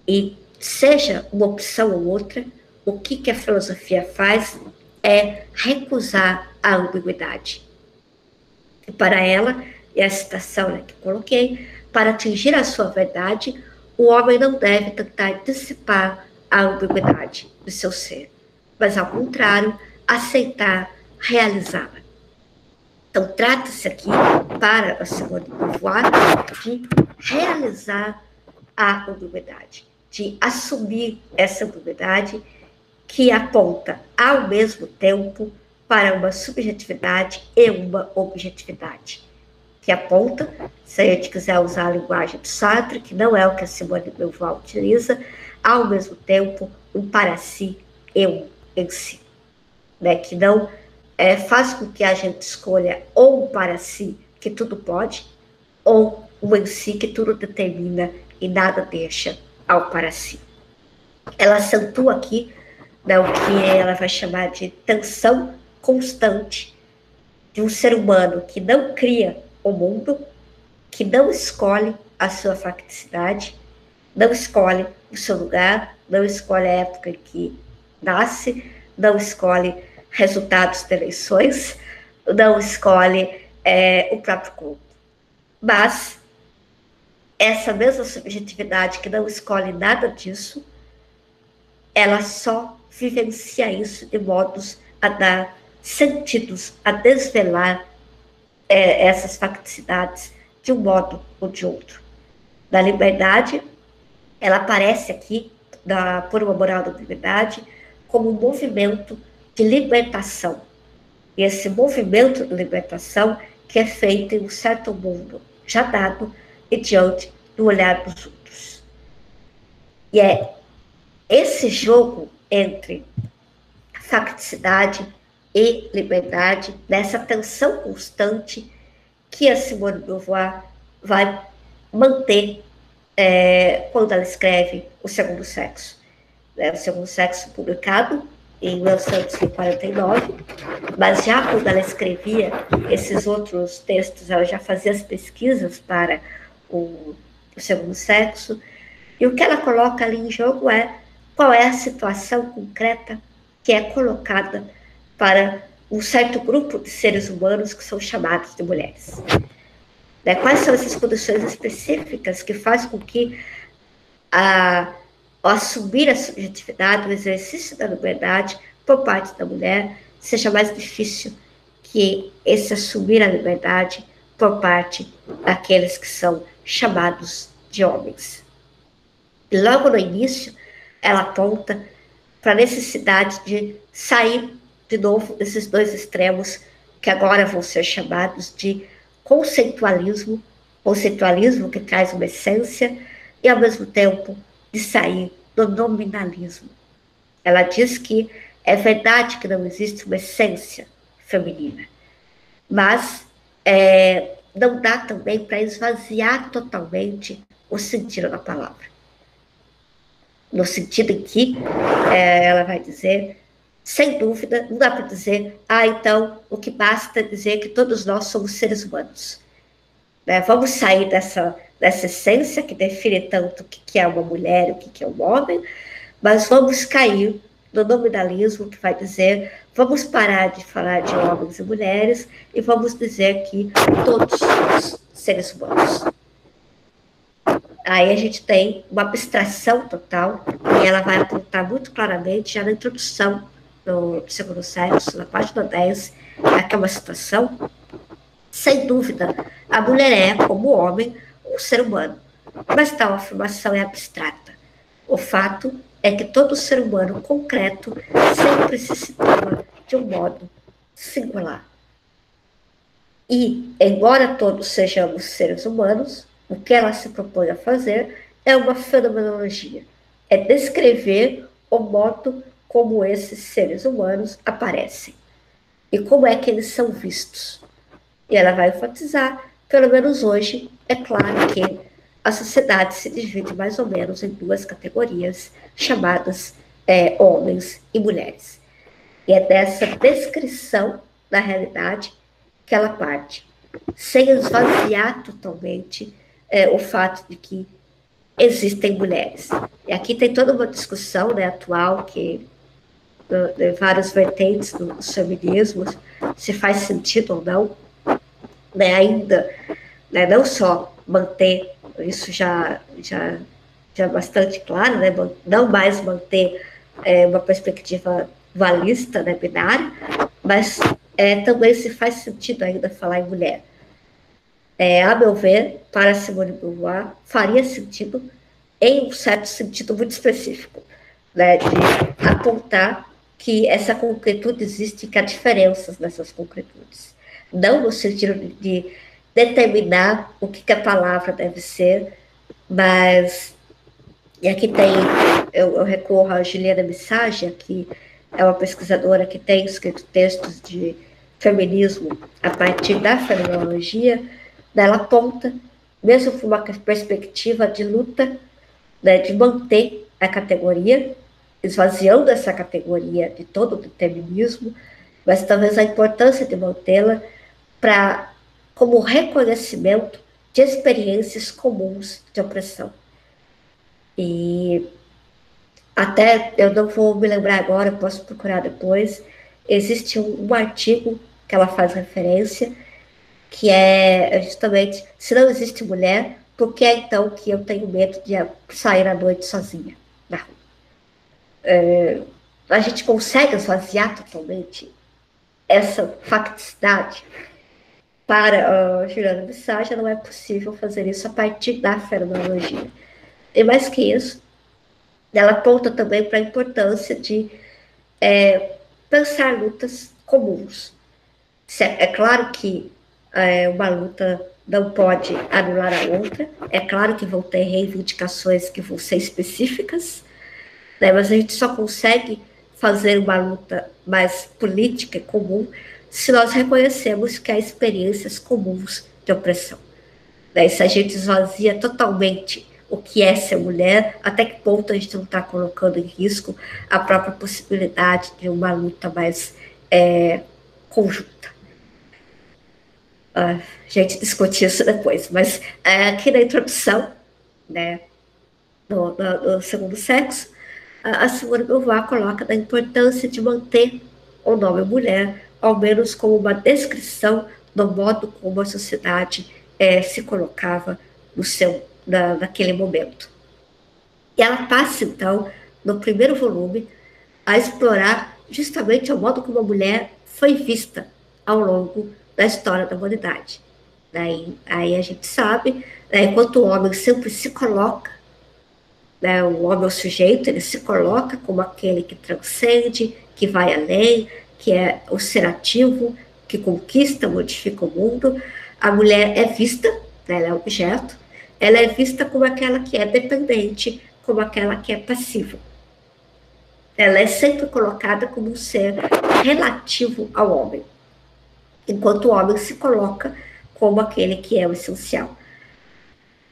E seja uma opção ou outra, o que a filosofia faz é recusar a ambiguidade. E para ela, e a citação que coloquei, para atingir a sua verdade, o homem não deve tentar dissipar a ambiguidade do seu ser, mas, ao contrário, aceitar realizá-la. Então, trata-se aqui, para a Simone de Beauvoir, de realizar a ambiguidade, de assumir essa ambiguidade que aponta, ao mesmo tempo, para uma subjetividade e uma objetividade, que aponta, se a gente quiser usar a linguagem de Sartre, que não é o que a Simone de Beauvoir utiliza, ao mesmo tempo, um para si e um em si, que não faz com que a gente escolha ou um para si, que tudo pode, ou um em si, que tudo determina e nada deixa ao para si. Ela acentua aqui o que ela vai chamar de tensão constante de um ser humano que não cria o mundo, que não escolhe a sua facticidade, não escolhe o seu lugar, não escolhe a época em que nasce, não escolhe resultados de eleições, não escolhe o próprio corpo. Mas essa mesma subjetividade que não escolhe nada disso, ela só vivencia isso de modos a dar sentidos, a desvelar essas facticidades de um modo ou de outro. Da liberdade, ela aparece aqui, por uma moral da liberdade, como um movimento de libertação. E esse movimento de libertação que é feito em um certo mundo já dado e diante do olhar dos outros. E é esse jogo entre facticidade e liberdade, nessa tensão constante, que a Simone de Beauvoir vai manter quando ela escreve O Segundo Sexo. O Segundo Sexo, publicado em 1949, mas já quando ela escrevia esses outros textos, ela já fazia as pesquisas para o Segundo Sexo, e o que ela coloca ali em jogo é qual é a situação concreta que é colocada para um certo grupo de seres humanos que são chamados de mulheres. Quais são essas condições específicas que fazem com que ao assumir a subjetividade, o exercício da liberdade por parte da mulher, seja mais difícil que esse assumir a liberdade por parte daqueles que são chamados de homens. E logo no início, ela aponta para a necessidade de sair de novo desses dois extremos que agora vão ser chamados de conceitualismo que traz uma essência, e ao mesmo tempo de sair do nominalismo. Ela diz que é verdade que não existe uma essência feminina, mas não dá também para esvaziar totalmente o sentido da palavra. No sentido em que ela vai dizer, sem dúvida, não dá para dizer, então o que basta é dizer que todos nós somos seres humanos. Vamos sair dessa essência que define tanto o que é uma mulher e o que é um homem, mas vamos cair no nominalismo que vai dizer, vamos parar de falar de homens e mulheres e vamos dizer que todos somos seres humanos. Aí a gente tem uma abstração total, e ela vai apontar muito claramente já na introdução do Segundo Sexo, na página 10, aqui é uma situação. Sem dúvida, a mulher é, como o homem, um ser humano, mas tal afirmação é abstrata. O fato é que todo ser humano concreto sempre se situa de um modo singular. E, embora todos sejamos seres humanos, o que ela se propõe a fazer é uma fenomenologia, é descrever o modo como esses seres humanos aparecem e como é que eles são vistos. E ela vai enfatizar, pelo menos hoje, é claro que a sociedade se divide mais ou menos em duas categorias, chamadas homens e mulheres. E é dessa descrição da realidade que ela parte, sem esvaziar totalmente o fato de que existem mulheres. E aqui tem toda uma discussão, né, atual, que de várias vertentes dos feminismos, se faz sentido ou não, né, ainda, né, não só manter, isso já é bastante claro, né, não mais manter uma perspectiva dualista, né, binária, mas também se faz sentido ainda falar em mulher. A meu ver, para Simone de Beauvoir, faria sentido em um certo sentido muito específico, né, de apontar que essa concretude existe, que há diferenças nessas concretudes. Não no sentido de determinar o que a palavra deve ser, mas, e aqui tem, eu recorro a Juliana Missaglia, que é uma pesquisadora que tem escrito textos de feminismo a partir da fenomenologia, ela aponta, mesmo por uma perspectiva de luta, né, de manter a categoria, esvaziando essa categoria de todo o determinismo, mas talvez a importância de mantê-la como reconhecimento de experiências comuns de opressão. E até, eu não vou me lembrar agora, posso procurar depois, existe um artigo que ela faz referência, que é justamente, se não existe mulher, por que é então que eu tenho medo de sair à noite sozinha na rua? A gente consegue esvaziar totalmente essa facticidade? Para a Juliana Missaglia, não é possível fazer isso a partir da fenomenologia. E mais que isso, ela aponta também para a importância de pensar lutas comuns. É claro que uma luta não pode anular a outra, é claro que vão ter reivindicações que vão ser específicas, né, mas a gente só consegue fazer uma luta mais política e comum se nós reconhecemos que há experiências comuns de opressão. Né, e se a gente esvazia totalmente o que é ser mulher, até que ponto a gente não está colocando em risco a própria possibilidade de uma luta mais conjunta. A gente discute isso depois, mas aqui na introdução, né, no segundo sexo, a Simone de Beauvoir coloca a importância de manter o nome mulher, ao menos como uma descrição do modo como a sociedade se colocava naquele momento. E ela passa, então, no primeiro volume, a explorar justamente o modo como a mulher foi vista ao longo da história da humanidade. Aí a gente sabe, enquanto o homem sempre se coloca, né, o homem é o sujeito, ele se coloca como aquele que transcende, que vai além, que é o ser ativo, que conquista, modifica o mundo. A mulher é vista, né, ela é objeto, ela é vista como aquela que é dependente, como aquela que é passiva. Ela é sempre colocada como um ser relativo ao homem, enquanto o homem se coloca como aquele que é o essencial.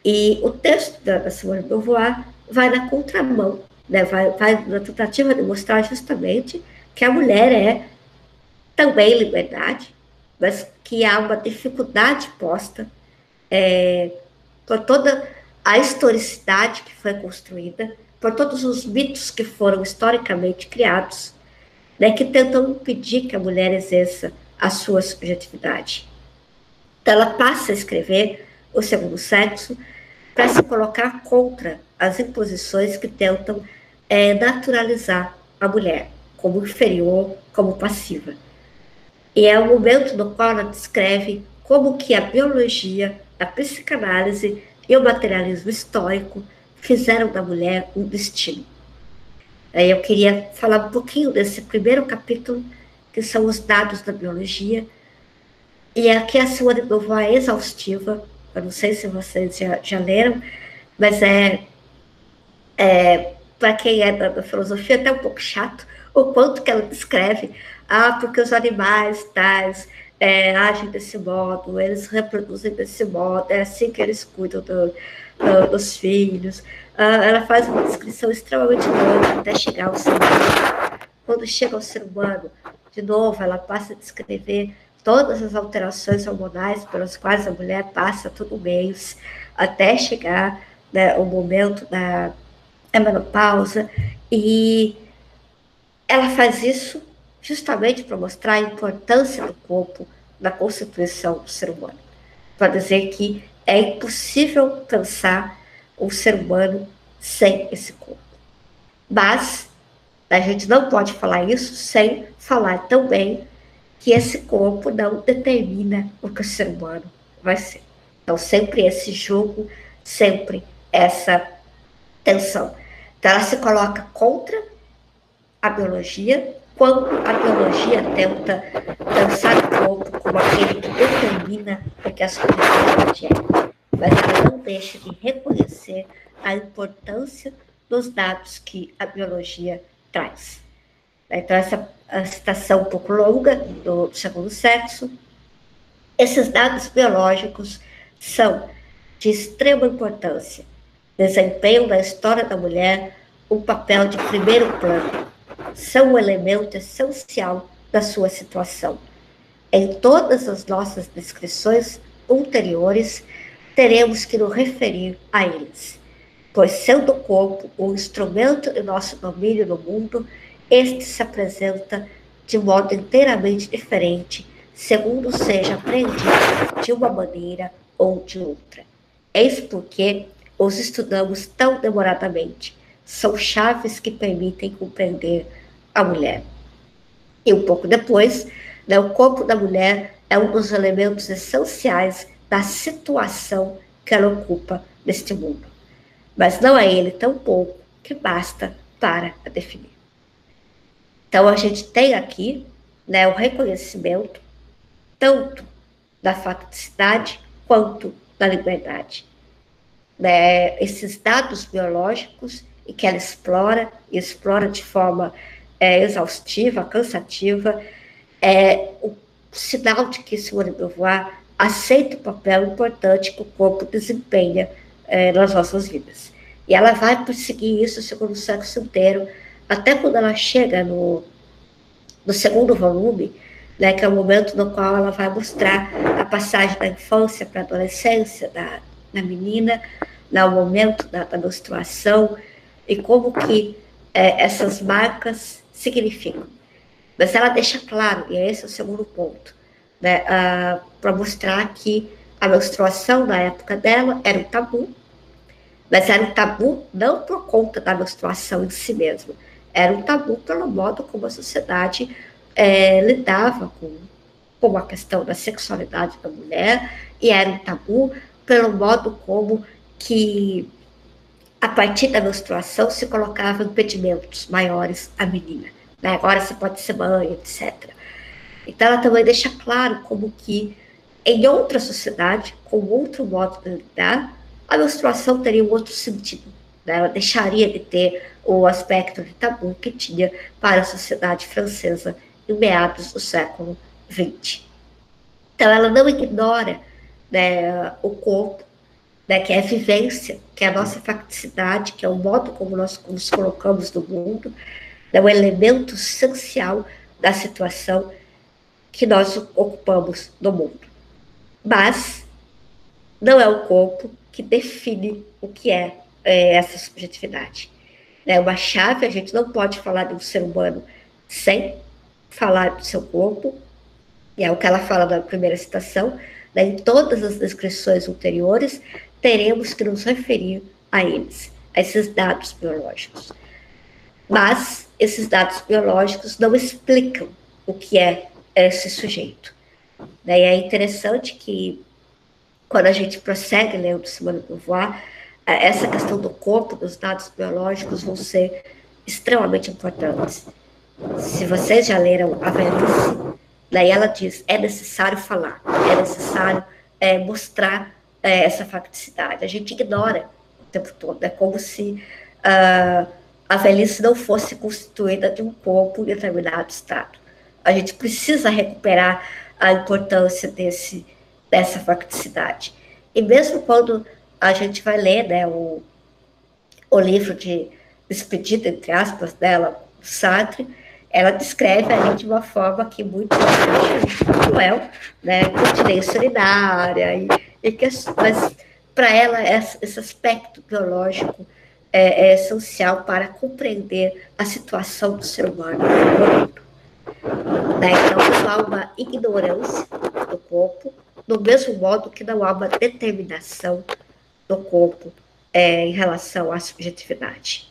E o texto da Simone de Beauvoir vai na contramão, né? vai na tentativa de mostrar justamente que a mulher é também liberdade, mas que há uma dificuldade posta por toda a historicidade que foi construída, por todos os mitos que foram historicamente criados, né, que tentam impedir que a mulher exerça a sua subjetividade. Então, ela passa a escrever o segundo sexo para se colocar contra as imposições que tentam naturalizar a mulher como inferior, como passiva. E é o momento no qual ela descreve como que a biologia, a psicanálise e o materialismo histórico fizeram da mulher um destino. Eu queria falar um pouquinho desse primeiro capítulo, que são os dados da biologia, E aqui a Simone de Beauvoir é exaustiva, eu não sei se vocês já leram, mas para quem é da filosofia, até um pouco chato, o quanto que ela descreve, porque os animais tais agem desse modo, eles reproduzem desse modo, é assim que eles cuidam dos filhos. Ela faz uma descrição extremamente longa até chegar ao ser humano. Quando chega ao ser humano, de novo, ela passa a descrever todas as alterações hormonais pelas quais a mulher passa todo mês, até chegar, né, o momento da menopausa, e ela faz isso justamente para mostrar a importância do corpo na constituição do ser humano, para dizer que é impossível pensar um ser humano sem esse corpo. Mas a gente não pode falar isso sem falar também que esse corpo não determina o que o ser humano vai ser. Então, sempre esse jogo, sempre essa tensão. Então, ela se coloca contra a biologia, quando a biologia tenta pensar o corpo como aquele que determina o que a sociedade é. Mas ela não deixa de reconhecer a importância dos dados que a biologia traz. Então, essa citação um pouco longa do segundo sexo. Esses dados biológicos são de extrema importância. Desempenham na história da mulher um papel de primeiro plano. São um elemento essencial da sua situação. Em todas as nossas descrições ulteriores, teremos que nos referir a eles, pois sendo o corpo um instrumento de nosso domínio no mundo, este se apresenta de modo inteiramente diferente, segundo seja apreendido de uma maneira ou de outra. Eis porque os estudamos tão demoradamente. São chaves que permitem compreender a mulher. E um pouco depois, né, o corpo da mulher é um dos elementos essenciais da situação que ela ocupa neste mundo. Mas não é ele tampouco que basta para a definir. Então, a gente tem aqui, né, o reconhecimento tanto da faticidade quanto da liberdade. Né, esses dados biológicos e que ela explora, e explora de forma exaustiva, cansativa, é o sinal de que Simone de Beauvoir aceita o papel importante que o corpo desempenha nas nossas vidas. E ela vai perseguir isso segundo o sexo inteiro, até quando ela chega no segundo volume, né, que é o momento no qual ela vai mostrar a passagem da infância para a adolescência da menina, né, o momento da menstruação, e como que essas marcas significam. Mas ela deixa claro, e esse é o segundo ponto, né, para mostrar que a menstruação na época dela era um tabu, mas era um tabu não por conta da menstruação em si mesma, era um tabu pelo modo como a sociedade lidava com a questão da sexualidade da mulher, e era um tabu pelo modo como que, a partir da menstruação, se colocavam impedimentos maiores à menina. Né? Agora você pode ser mãe, etc. Então, ela também deixa claro como que, em outra sociedade, com outro modo de lidar, a menstruação teria um outro sentido. Né? Ela deixaria de ter o aspecto de tabu que tinha para a sociedade francesa em meados do século XX. Então, ela não ignora, né, o corpo, né, que é a vivência, que é a nossa facticidade, que é o modo como nós nos colocamos no mundo, é um elemento essencial da situação que nós ocupamos no mundo. Mas não é o corpo que define o que é essa subjetividade. É uma chave, a gente não pode falar de um ser humano sem falar do seu corpo, e é o que ela fala na primeira citação, né, em todas as descrições ulteriores, teremos que nos referir a eles, a esses dados biológicos. Mas esses dados biológicos não explicam o que é esse sujeito. E é interessante que, quando a gente prossegue lendo Simone de Beauvoir, essa questão do corpo, dos dados biológicos, vão ser extremamente importantes. Se vocês já leram A Velhice, Daí ela diz, é necessário falar, é necessário mostrar essa facticidade. A gente ignora o tempo todo, é como se a velhice não fosse constituída de um corpo em determinado estado. A gente precisa recuperar a importância dessa facticidade. E mesmo quando a gente vai ler, né, o livro de despedida, entre aspas, dela, Sartre, ela descreve ali de uma forma que muito cruel, né, continência solidária, mas para ela esse aspecto biológico é essencial para compreender a situação do ser humano no mundo. Né? Então, não há uma ignorância do corpo, do mesmo modo que não há uma determinação do corpo em relação à subjetividade.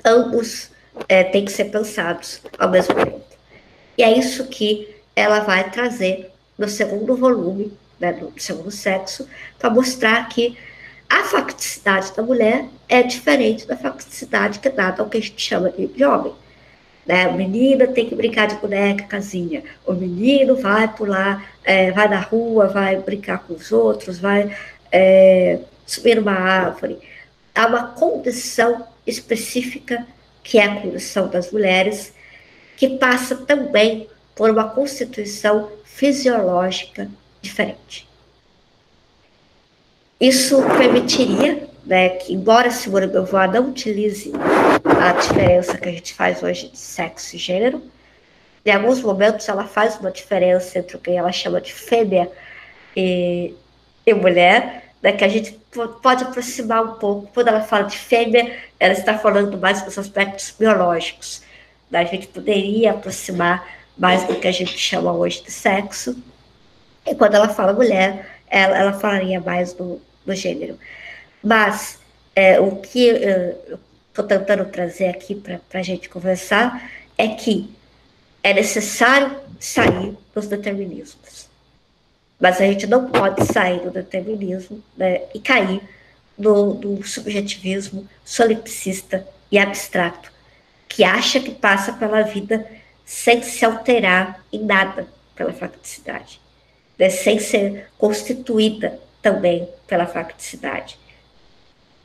Ambos têm que ser pensados ao mesmo tempo. E é isso que ela vai trazer no segundo volume, né, do segundo sexo, para mostrar que a facticidade da mulher é diferente da facticidade que é dada ao que a gente chama de homem. Né? O menino tem que brincar de boneca, casinha. O menino vai pular, vai na rua, vai brincar com os outros, vai subir numa árvore. Há uma condição específica, que é a condição das mulheres, que passa também por uma constituição fisiológica diferente. Isso permitiria, né, que, embora Simone de Beauvoir não utilize a diferença que a gente faz hoje de sexo e gênero, em alguns momentos ela faz uma diferença entre o que ela chama de fêmea e mulher, né, que a gente pode aproximar um pouco. Quando ela fala de fêmea, ela está falando mais dos aspectos biológicos. Né? A gente poderia aproximar mais do que a gente chama hoje de sexo. E quando ela fala mulher, ela falaria mais do gênero. Mas o que eu estou tentando trazer aqui para a gente conversar é que é necessário sair dos determinismos. Mas a gente não pode sair do determinismo, né, e cair no subjetivismo solipsista e abstrato, que acha que passa pela vida sem se alterar em nada pela facticidade, né, sem ser constituída também pela facticidade.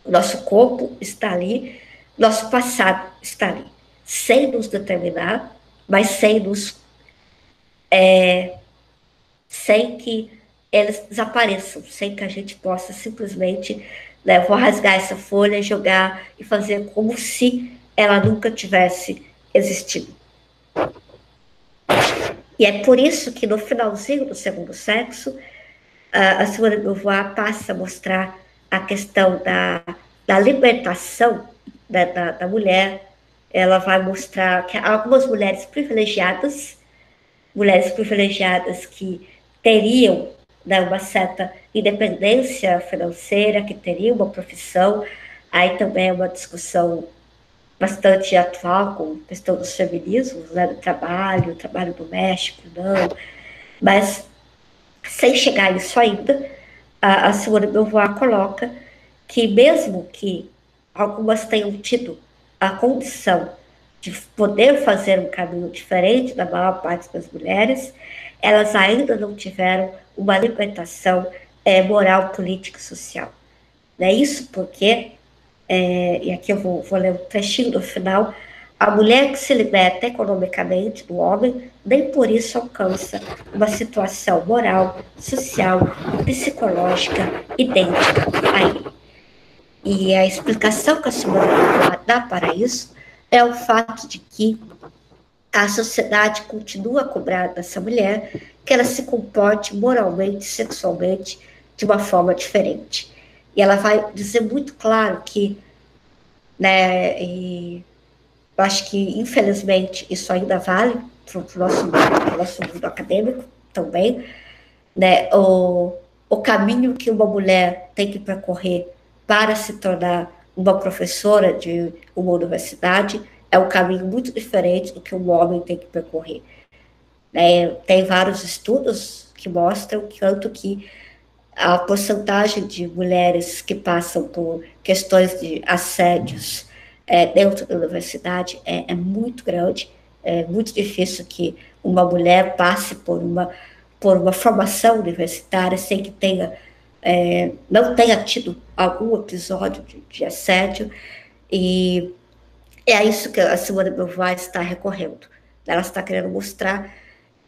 Nosso corpo está ali, nosso passado está ali, sem nos determinar, mas sem que eles desapareçam, sem que a gente possa simplesmente, né, vou rasgar essa folha, jogar e fazer como se ela nunca tivesse existido. E é por isso que no finalzinho do segundo sexo, a Simone de Beauvoir passa a mostrar a questão da libertação da mulher. Ela vai mostrar que algumas mulheres privilegiadas que teriam, né, uma certa independência financeira, que teriam uma profissão. Aí também é uma discussão bastante atual com a questão dos feminismos, né, do trabalho doméstico, não. Mas, sem chegar a isso ainda, a Simone de Beauvoir coloca que mesmo que algumas tenham tido a condição de poder fazer um caminho diferente da maior parte das mulheres, elas ainda não tiveram uma libertação moral, política e social. Né? Isso porque, e aqui eu vou ler um trechinho do final, a mulher que se liberta economicamente do homem, nem por isso alcança uma situação moral, social e psicológica idêntica a ele. E a explicação que a Simone de Beauvoir dá para isso é o fato de que a sociedade continua a cobrar dessa mulher que ela se comporte moralmente, sexualmente, de uma forma diferente. E ela vai dizer muito claro que, né, e eu acho que, infelizmente, isso ainda vale para o nosso mundo acadêmico também, né, o caminho que uma mulher tem que percorrer para se tornar uma professora de uma universidade é um caminho muito diferente do que um homem tem que percorrer. Tem vários estudos que mostram tanto que a porcentagem de mulheres que passam por questões de assédios dentro da universidade é muito grande, É muito difícil que uma mulher passe por uma formação universitária sem que não tenha tido algum episódio de assédio, e é isso que a Simone de Beauvoir está recorrendo. Ela está querendo mostrar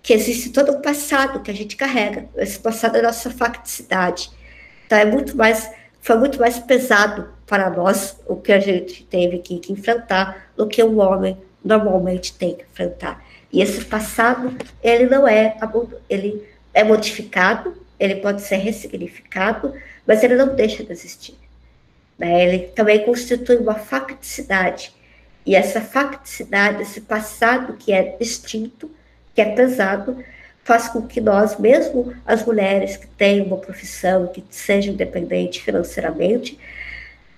que existe todo um passado que a gente carrega, esse passado é a nossa facticidade. Então foi muito mais pesado para nós o que a gente teve que enfrentar do que um homem normalmente tem que enfrentar. E esse passado, ele é modificado, ele pode ser ressignificado, mas ele não deixa de existir. Né? Ele também constitui uma facticidade. E essa facticidade, esse passado que é distinto, que é pesado, faz com que nós, mesmo as mulheres que têm uma profissão, que sejam independentes financeiramente,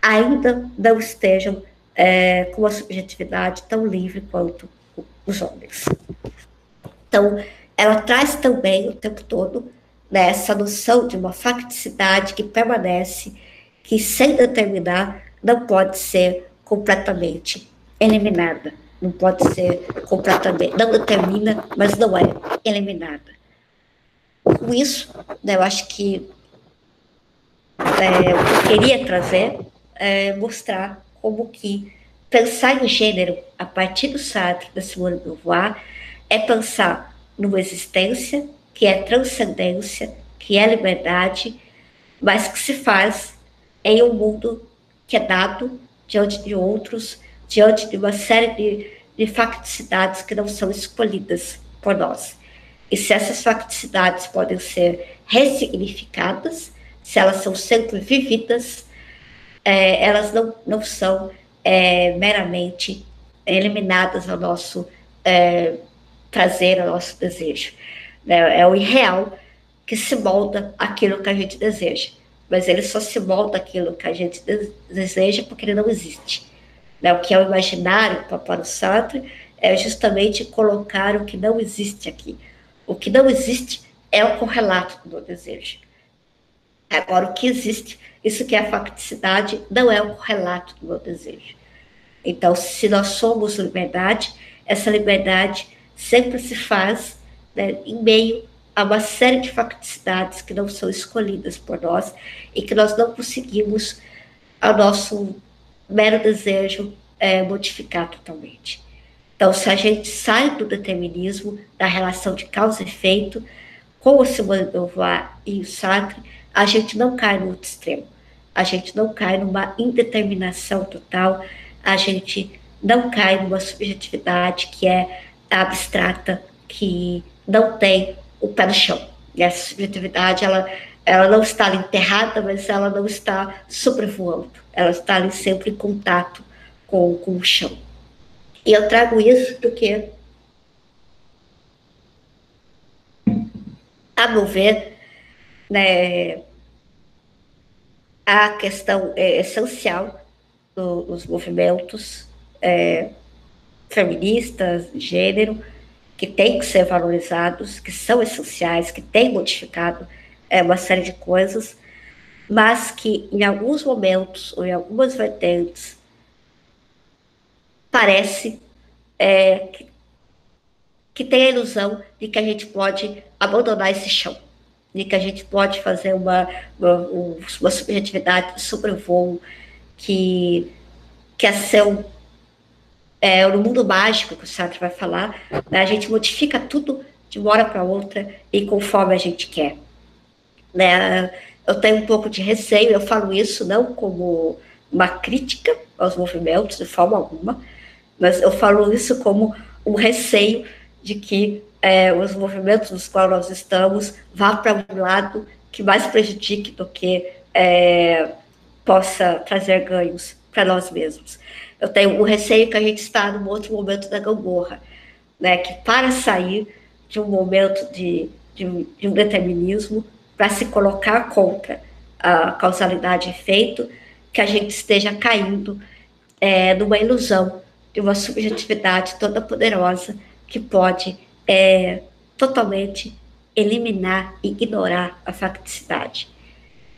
ainda não estejam com uma subjetividade tão livre quanto os homens. Então, ela traz também o tempo todo, né, essa noção de uma facticidade que permanece, que sem determinar não pode ser completamente eliminada, não pode ser completamente, não determina, mas não é eliminada. Com isso, né, eu acho que o que eu queria trazer é mostrar como que pensar em gênero a partir do Sartre, da Simone de Beauvoir, é pensar numa existência que é transcendência, que é liberdade, mas que se faz em um mundo que é dado diante de outros, diante de uma série de facticidades que não são escolhidas por nós. E se essas facticidades podem ser ressignificadas, se elas são sempre vividas, elas não são meramente eliminadas ao nosso prazer, ao nosso desejo. É o irreal que se molda aquilo que a gente deseja, mas ele só se molda aquilo que a gente deseja porque ele não existe. O que é o imaginário para o Sartre é justamente colocar o que não existe aqui. O que não existe é o correlato do meu desejo. Agora, o que existe, isso que é a facticidade, não é o correlato do meu desejo. Então, se nós somos liberdade, essa liberdade sempre se faz, né, em meio a uma série de facticidades que não são escolhidas por nós e que nós não conseguimos, ao nosso mero desejo, modificar totalmente. Então, se a gente sai do determinismo, da relação de causa e efeito, com o Simone de Beauvoir e o Sartre, a gente não cai no outro extremo. A gente não cai numa indeterminação total, a gente não cai numa subjetividade que é abstrata, que não tem o pé no chão. E essa subjetividade, ela não está ali enterrada, mas ela não está sobrevoando. Ela está ali sempre em contato com o chão. E eu trago isso porque, a meu ver, né, a questão essencial dos movimentos feministas, de gênero, que têm que ser valorizados, que são essenciais, que têm modificado uma série de coisas, mas que em alguns momentos ou em algumas vertentes parece que tem a ilusão de que a gente pode abandonar esse chão, de que a gente pode fazer uma subjetividade de sobrevoo, que é seu no mundo mágico que o Sartre vai falar, né, a gente modifica tudo de uma hora para outra e conforme a gente quer. Né? Eu tenho um pouco de receio, eu falo isso não como uma crítica aos movimentos, de forma alguma, mas eu falo isso como um receio de que os movimentos nos quais nós estamos vá para um lado que mais prejudique do que possa trazer ganhos para nós mesmos. Eu tenho o receio que a gente está num outro momento da gangorra, né, que para sair de um momento de um determinismo, para se colocar contra a causalidade e efeito, que a gente esteja caindo numa ilusão de uma subjetividade toda poderosa que pode totalmente eliminar e ignorar a facticidade.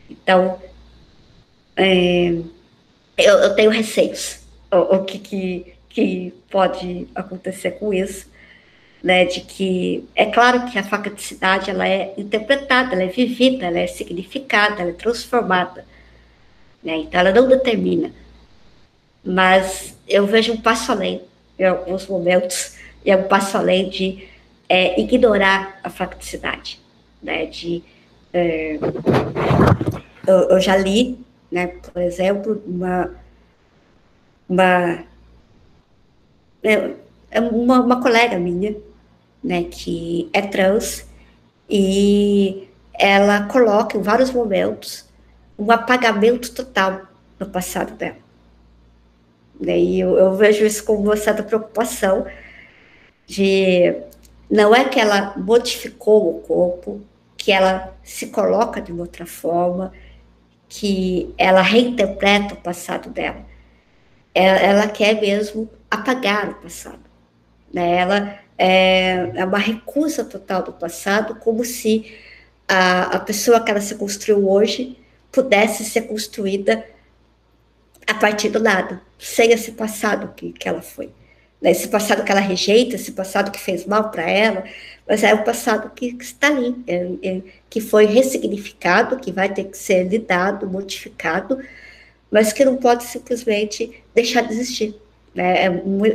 Então, eu tenho receios. O que pode acontecer com isso, né, de que é claro que a facticidade ela é interpretada, ela é vivida, ela é significada, ela é transformada, né, então ela não determina, mas eu vejo um passo além em alguns momentos, e é um passo além de ignorar a facticidade, né, de eu já li, né, por exemplo, uma, uma colega minha, né, que é trans, e ela coloca em vários momentos um apagamento total no passado dela. E eu vejo isso como uma certa preocupação de não é que ela modificou o corpo, que ela se coloca de uma outra forma, que ela reinterpreta o passado dela. Ela quer mesmo apagar o passado. Né? Ela é uma recusa total do passado, como se a pessoa que ela se construiu hoje pudesse ser construída a partir do nada, sem esse passado que ela foi. Né? Esse passado que ela rejeita, esse passado que fez mal para ela, mas é o passado que está ali, que foi ressignificado, que vai ter que ser lidado, modificado, mas que não pode simplesmente deixar de existir. Né?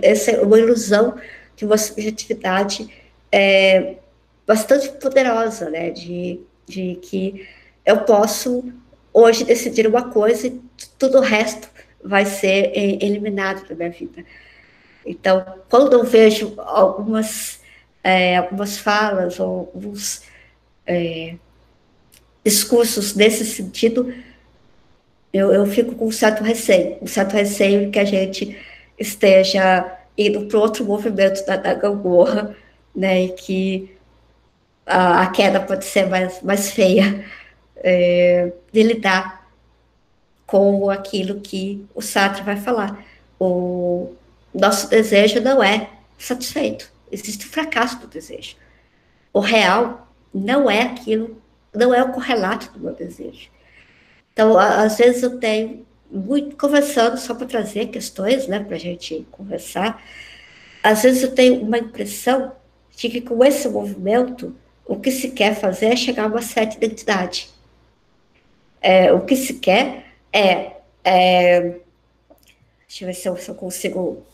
Essa é uma ilusão de uma subjetividade bastante poderosa, né? De que eu posso hoje decidir uma coisa e tudo o resto vai ser eliminado da minha vida. Então, quando eu vejo algumas falas ou alguns discursos nesse sentido, eu fico com um certo receio que a gente esteja indo para outro movimento da gangorra, né, e que a queda pode ser mais feia de lidar com aquilo que o Sartre vai falar. O nosso desejo não é satisfeito, existe o fracasso do desejo. O real não é aquilo, não é o correlato do meu desejo. Então, às vezes eu tenho muito conversando só para trazer questões, né, para a gente conversar. Às vezes eu tenho uma impressão de que com esse movimento o que se quer fazer é chegar a uma certa identidade. O que se quer deixa eu ver se eu consigo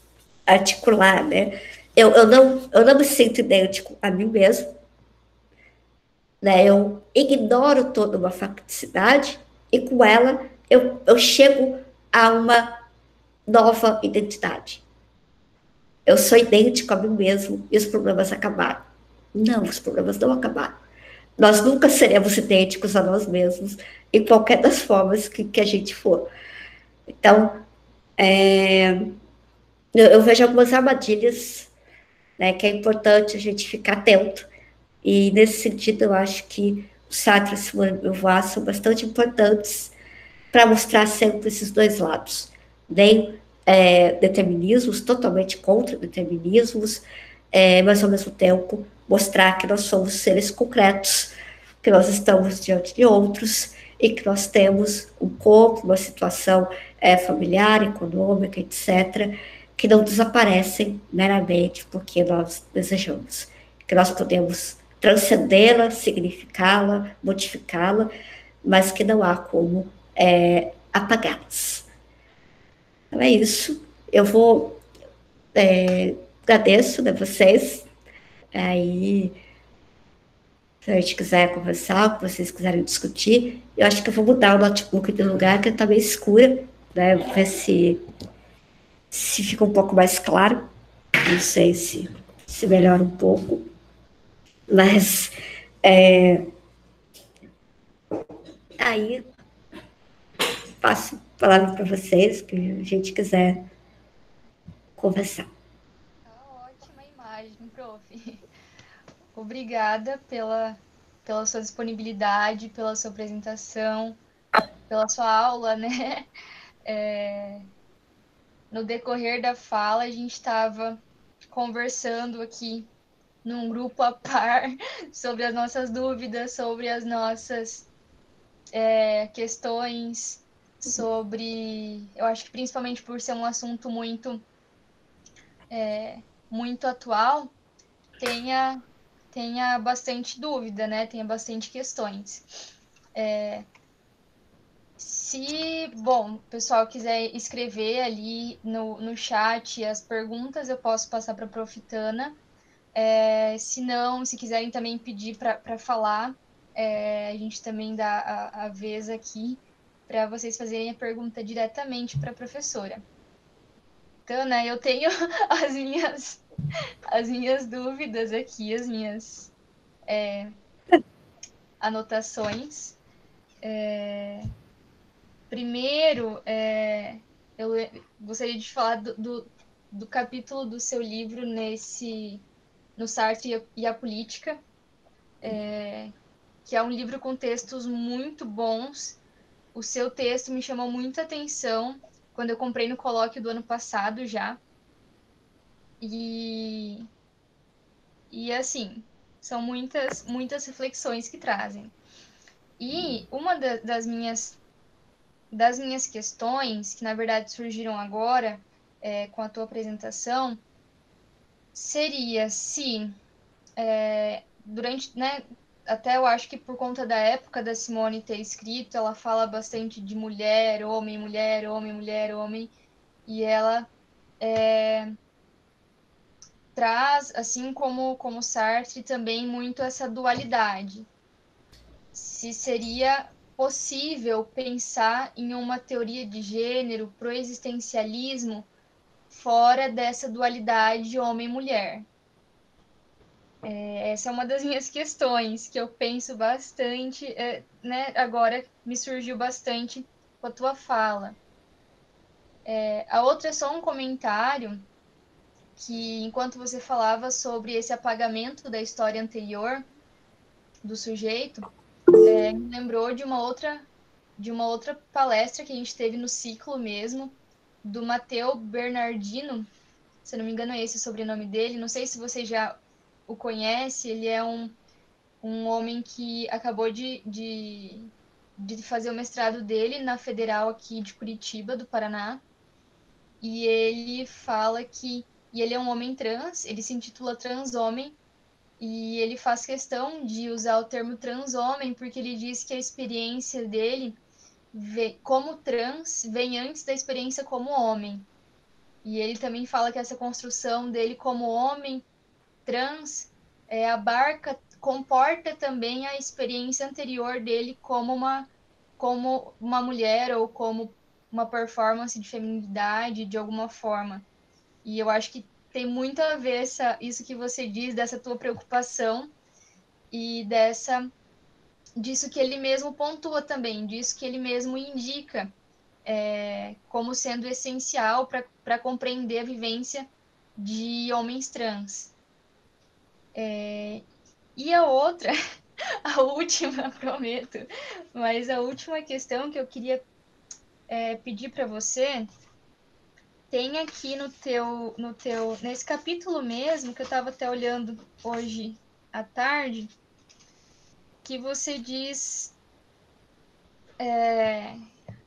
articular, né? Eu não me sinto idêntico a mim mesmo, né? Eu ignoro toda uma facticidade e com ela eu chego a uma nova identidade. Eu sou idêntico a mim mesmo e os problemas acabaram. Não, os problemas não acabaram. Nós nunca seremos idênticos a nós mesmos em qualquer das formas que a gente for. Então, eu vejo algumas armadilhas, né, que é importante a gente ficar atento. E, nesse sentido, eu acho que o Sartre e o Simone de Beauvoir são bastante importantes para mostrar sempre esses dois lados. Nem determinismos, totalmente contra determinismos, mas, ao mesmo tempo, mostrar que nós somos seres concretos, que nós estamos diante de outros e que nós temos um corpo, uma situação familiar, econômica, etc., que não desaparecem meramente porque nós desejamos, que nós podemos transcendê-la, significá-la, modificá-la, mas que não há como apagá-las. Então é isso. Eu vou agradeço, né, vocês. Aí, se a gente quiser conversar, se vocês quiserem discutir, eu acho que eu vou mudar o notebook de lugar, que está meio escura, né? Ver se fica um pouco mais claro. Não sei se melhora um pouco. Mas aí passo a palavra para vocês, que a gente quiser conversar. Ótima imagem, prof. Obrigada pela sua disponibilidade, pela sua apresentação, pela sua aula, né? No decorrer da fala, a gente estava conversando aqui num grupo a par sobre as nossas dúvidas, sobre as nossas questões, sobre... Eu acho que principalmente por ser um assunto muito atual, tenha bastante dúvida, né? Tenha bastante questões. Se, bom, o pessoal quiser escrever ali no chat as perguntas, eu posso passar para a Profitana. Se não, se quiserem também pedir para falar, a gente também dá a vez aqui para vocês fazerem a pergunta diretamente para a professora. Tana, eu tenho as minhas dúvidas aqui, as minhas anotações. Primeiro, eu gostaria de falar do capítulo do seu livro no Sartre e a Política, que é um livro com textos muito bons. O seu texto me chamou muita atenção quando eu comprei no colóquio do ano passado já. E assim, são muitas reflexões que trazem. E uma das minhas questões, que na verdade surgiram agora com a tua apresentação, seria se durante, né, até eu acho que por conta da época da Simone ter escrito, ela fala bastante de mulher, homem, mulher, homem, mulher, homem, e ela traz, assim como Sartre, também muito essa dualidade. Se seria possível pensar em uma teoria de gênero pro existencialismo fora dessa dualidade homem-mulher. Essa é uma das minhas questões que eu penso bastante, né? Agora me surgiu bastante com a tua fala. A outra é só um comentário que, enquanto você falava sobre esse apagamento da história anterior do sujeito, me lembrou de uma outra palestra que a gente teve no ciclo mesmo, do Matteo Bernardino, se não me engano é esse o sobrenome dele, não sei se você já o conhece, ele é um homem que acabou de fazer o mestrado dele na Federal aqui de Curitiba, do Paraná, e ele fala e ele é um homem trans, ele se intitula transhomem, e ele faz questão de usar o termo transhomem porque ele diz que a experiência dele como trans vem antes da experiência como homem. E ele também fala que essa construção dele como homem trans comporta também a experiência anterior dele como uma mulher ou como uma performance de feminilidade de alguma forma. E eu acho que tem muito a ver isso que você diz, dessa tua preocupação e disso que ele mesmo pontua também, disso que ele mesmo indica como sendo essencial para compreender a vivência de homens trans. E a outra, a última, prometo, mas a última questão que eu queria pedir para você tem aqui nesse capítulo mesmo, que eu estava até olhando hoje à tarde, que você diz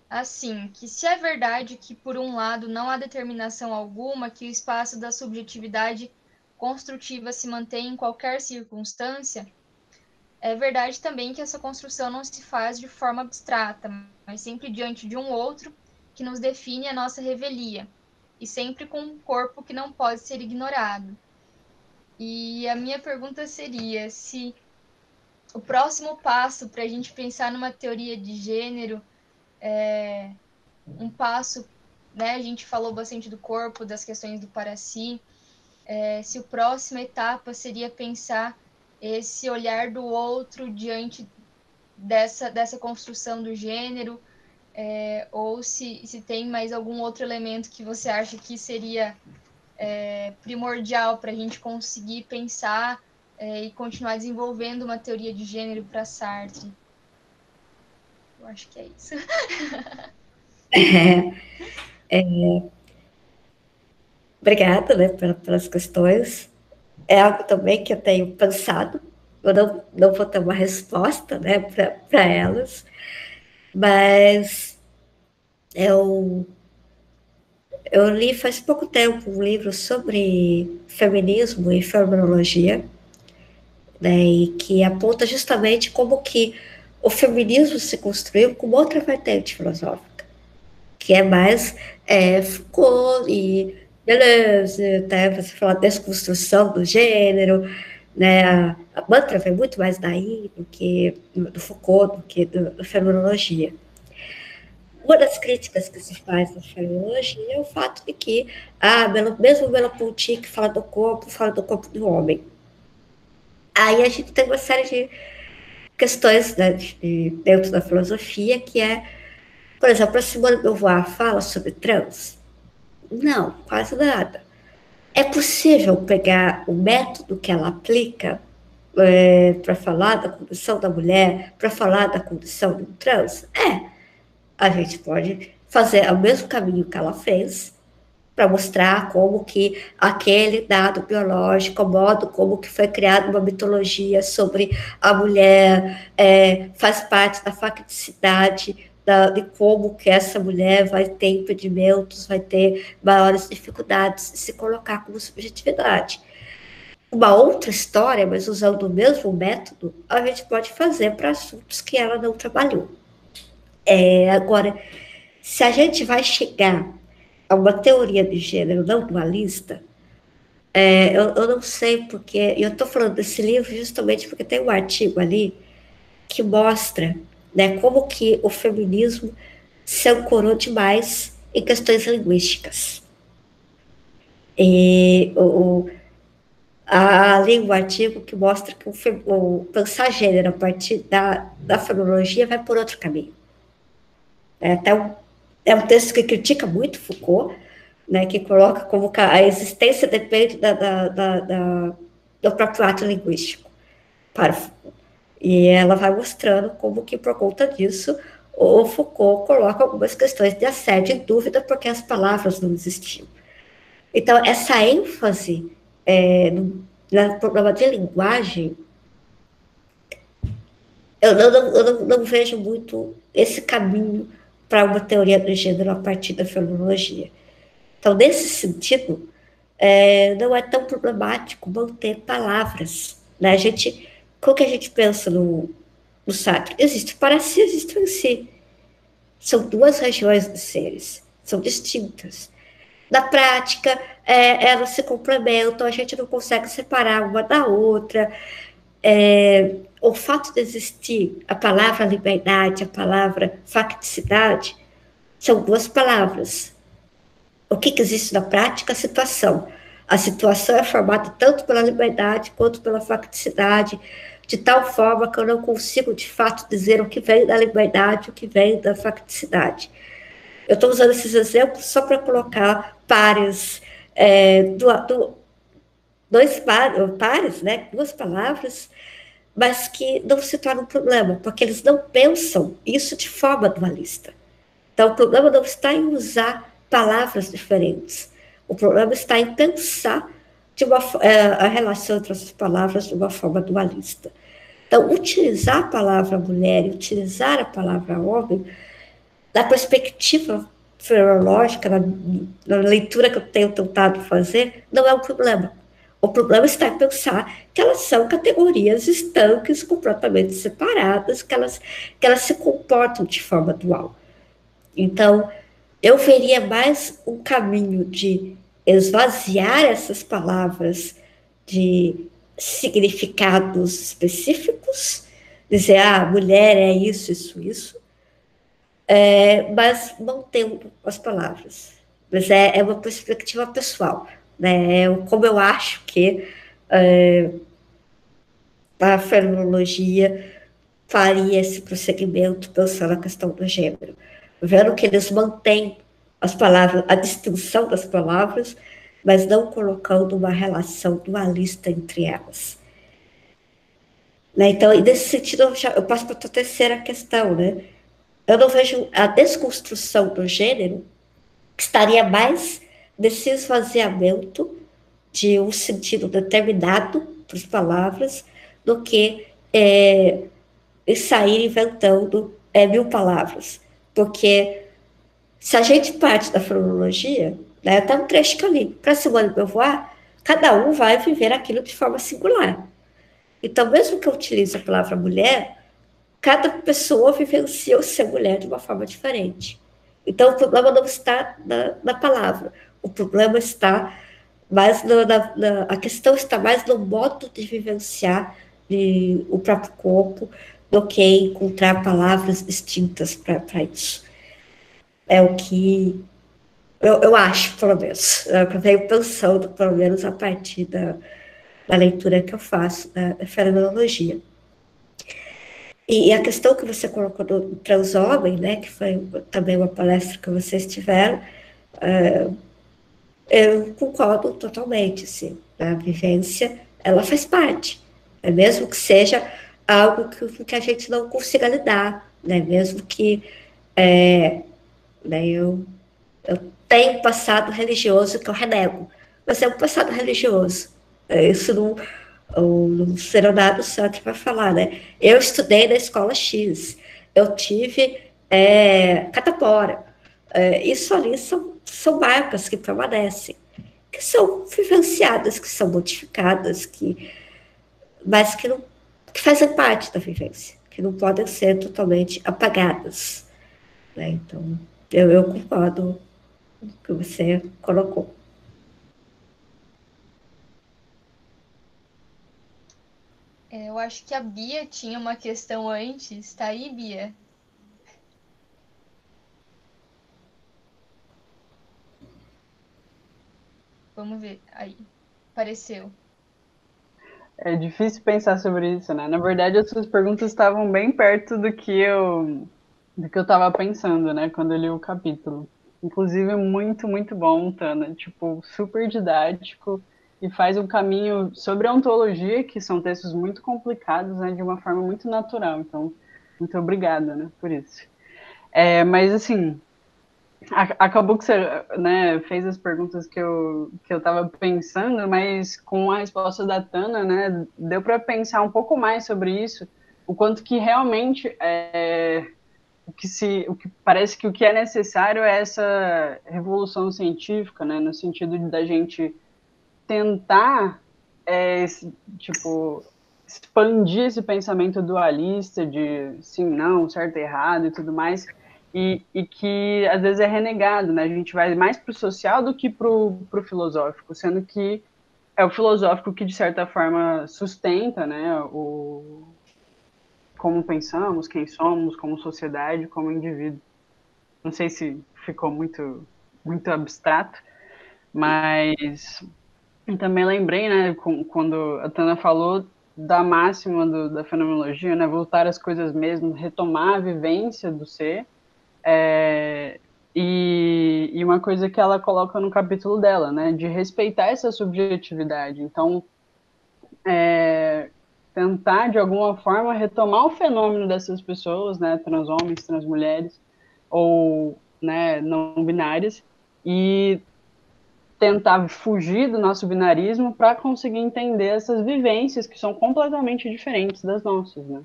assim, que se é verdade que, por um lado, não há determinação alguma, que o espaço da subjetividade construtiva se mantém em qualquer circunstância, é verdade também que essa construção não se faz de forma abstrata, mas sempre diante de um outro que nos define a nossa revelia, e sempre com um corpo que não pode ser ignorado. E a minha pergunta seria se o próximo passo para a gente pensar numa teoria de gênero um passo, né? A gente falou bastante do corpo, das questões do para si. Se a próxima etapa seria pensar esse olhar do outro diante dessa construção do gênero, ou se tem mais algum outro elemento que você acha que seria primordial para a gente conseguir pensar e continuar desenvolvendo uma teoria de gênero para Sartre. Eu acho que é isso. Obrigada, né, pelas questões. É algo também que eu tenho pensado. Eu não vou ter uma resposta, né, para elas, mas eu Eu li faz pouco tempo um livro sobre feminismo e fenomenologia, né, e que aponta justamente como que o feminismo se construiu como outra vertente filosófica, que é mais Foucault e Deleuze, até você falar desconstrução do gênero, né, a mantra vem muito mais daí do que do Foucault, do que da fenomenologia. Uma das críticas que se faz da fenomenologia é o fato de que, mesmo Merleau-Ponty, que fala do corpo do homem. Aí a gente tem uma série de questões, né, dentro da filosofia, que é, por exemplo, a Simone de Beauvoir fala sobre trans? Não, quase nada. É possível pegar o método que ela aplica para falar da condição da mulher, para falar da condição do trans? A gente pode fazer o mesmo caminho que ela fez, para mostrar como que aquele dado biológico, o modo como que foi criada uma mitologia sobre a mulher, faz parte da facticidade, de como que essa mulher vai ter impedimentos, vai ter maiores dificuldades de se colocar como subjetividade. Uma outra história, mas usando o mesmo método, a gente pode fazer para assuntos que ela não trabalhou. Agora, se a gente vai chegar a uma teoria de gênero não dualista, eu não sei porque, eu estou falando desse livro justamente porque tem um artigo ali que mostra, né, como que o feminismo se ancorou demais em questões linguísticas. E ali um artigo que mostra que o pensar gênero a partir da fenomenologia vai por outro caminho. É um texto que critica muito Foucault, né, que coloca como que a existência depende do próprio ato linguístico para Foucault. E ela vai mostrando como que, por conta disso, o Foucault coloca algumas questões de assédio em dúvida porque as palavras não existiam. Então, essa ênfase no problema de linguagem, eu não vejo muito esse caminho para uma teoria do gênero a partir da fenomenologia. Então, nesse sentido, não é tão problemático manter palavras. Né? Como que a gente pensa no Sartre? Existe para si, existe em si. São duas regiões dos seres, são distintas. Na prática, elas se complementam, a gente não consegue separar uma da outra. O fato de existir a palavra liberdade, a palavra facticidade, são duas palavras. O que existe na prática? A situação. A situação é formada tanto pela liberdade quanto pela facticidade, de tal forma que eu não consigo, de fato, dizer o que vem da liberdade, o que vem da facticidade. Eu estou usando esses exemplos só para colocar pares, dois pares, né, duas palavras, mas que não se tornam um problema, porque eles não pensam isso de forma dualista. Então, o problema não está em usar palavras diferentes. O problema está em pensar a relação entre essas palavras de uma forma dualista. Então, utilizar a palavra mulher e utilizar a palavra homem, da perspectiva filológica, na leitura que eu tenho tentado fazer, não é um problema. O problema está em pensar que elas são categorias estanques, completamente separadas, que elas se comportam de forma dual. Então, eu veria mais um caminho de esvaziar essas palavras de significados específicos, dizer, mulher é isso, mas mantendo as palavras. Mas é uma perspectiva pessoal, né? Como eu acho que a fenomenologia faria esse prosseguimento pensando na questão do gênero, vendo que eles mantêm as palavras, a distinção das palavras, mas não colocando uma relação dualista entre elas. Né? Então, nesse sentido, eu passo para a terceira questão, né? Eu não vejo a desconstrução do gênero que estaria mais nesse esvaziamento de um sentido determinado para as palavras do que sair inventando 1000 palavras. Porque se a gente parte da fenomenologia, né? Até um trecho que eu li. Para Simone de Beauvoir, cada um vai viver aquilo de forma singular. Então, mesmo que eu utilize a palavra mulher, cada pessoa vivencia o ser mulher de uma forma diferente. Então, o problema não está na palavra, o problema está mais a questão está mais no modo de vivenciar o próprio corpo do que encontrar palavras distintas para isso. É o que eu acho, pelo menos, eu venho pensando, pelo menos a partir da leitura que eu faço da fenomenologia. E a questão que você colocou do transhomem, né, que foi também uma palestra que vocês tiveram, eu concordo totalmente, assim, a vivência, ela faz parte, né, mesmo que seja algo que a gente não consiga lidar, né, mesmo que né, eu tenho um passado religioso que eu renego, mas é um passado religioso, isso não... O Serenado Santos vai falar, né? Eu estudei na escola X, eu tive catapora. Isso ali são marcas que permanecem, que são vivenciadas, que são modificadas, mas que fazem parte da vivência, que não podem ser totalmente apagadas. Né? Então, eu concordo com o que você colocou. Eu acho que a Bia tinha uma questão antes. Tá aí, Bia? Vamos ver. Aí. Apareceu. É difícil pensar sobre isso, né? Na verdade, as suas perguntas estavam bem perto do que eu estava pensando, né? Quando eu li o capítulo. Inclusive, muito, muito bom, Tana. Tipo, super didático e faz um caminho sobre a ontologia, que são textos muito complicados, né? De uma forma muito natural. Então, muito obrigada, né? Por isso. Mas, assim, acabou que você, né, fez as perguntas que eu estava pensando, mas com a resposta da Tana, né, deu para pensar um pouco mais sobre isso, o quanto que realmente o que parece que o que é necessário é essa revolução científica, né, no sentido da gente tentar tipo expandir esse pensamento dualista de sim, não, certo, errado e tudo mais. E que às vezes é renegado, né? A gente vai mais para o social do que para o filosófico, sendo que é o filosófico que, de certa forma, sustenta, né, como pensamos, quem somos, como sociedade, como indivíduo. Não sei se ficou muito, muito abstrato, mas também lembrei, né, quando a Tana falou da máxima da fenomenologia, né, voltar às coisas mesmo, retomar a vivência do ser. E uma coisa que ela coloca no capítulo dela, né, de respeitar essa subjetividade. Então, tentar, de alguma forma, retomar o fenômeno dessas pessoas, né, transhomens, transmulheres, ou né, não binárias, e tentar fugir do nosso binarismo para conseguir entender essas vivências que são completamente diferentes das nossas, né?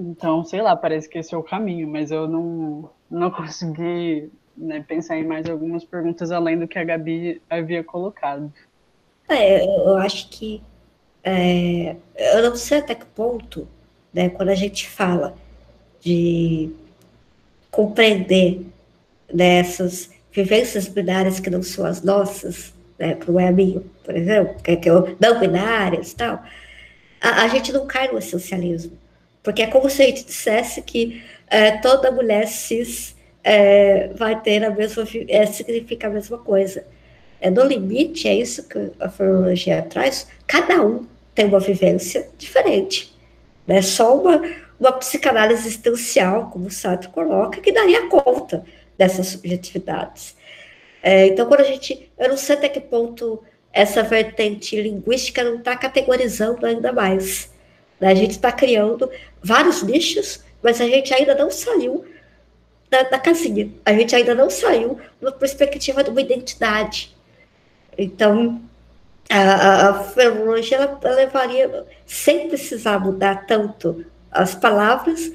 Então, sei lá, parece que esse é o caminho, mas eu não consegui, né, pensar em mais algumas perguntas além do que a Gabi havia colocado. Eu acho que eu não sei até que ponto, né, quando a gente fala de compreender dessas vivências binárias que não são as nossas, né, que não é a minha, por exemplo, que eu, não binárias e tal, a gente não cai no essencialismo. Porque é como se a gente dissesse que toda mulher cis vai ter a mesma, significa a mesma coisa. No limite, é isso que a fenomenologia traz, cada um tem uma vivência diferente. Né? Só uma psicanálise existencial, como o Sartre coloca, que daria conta dessas subjetividades. Então, quando eu não sei até que ponto essa vertente linguística não está categorizando ainda mais. Né? A gente está criando vários nichos, mas a gente ainda não saiu da casinha. A gente ainda não saiu da perspectiva de uma identidade. Então, a fenomenologia ela levaria, sem precisar mudar tanto as palavras,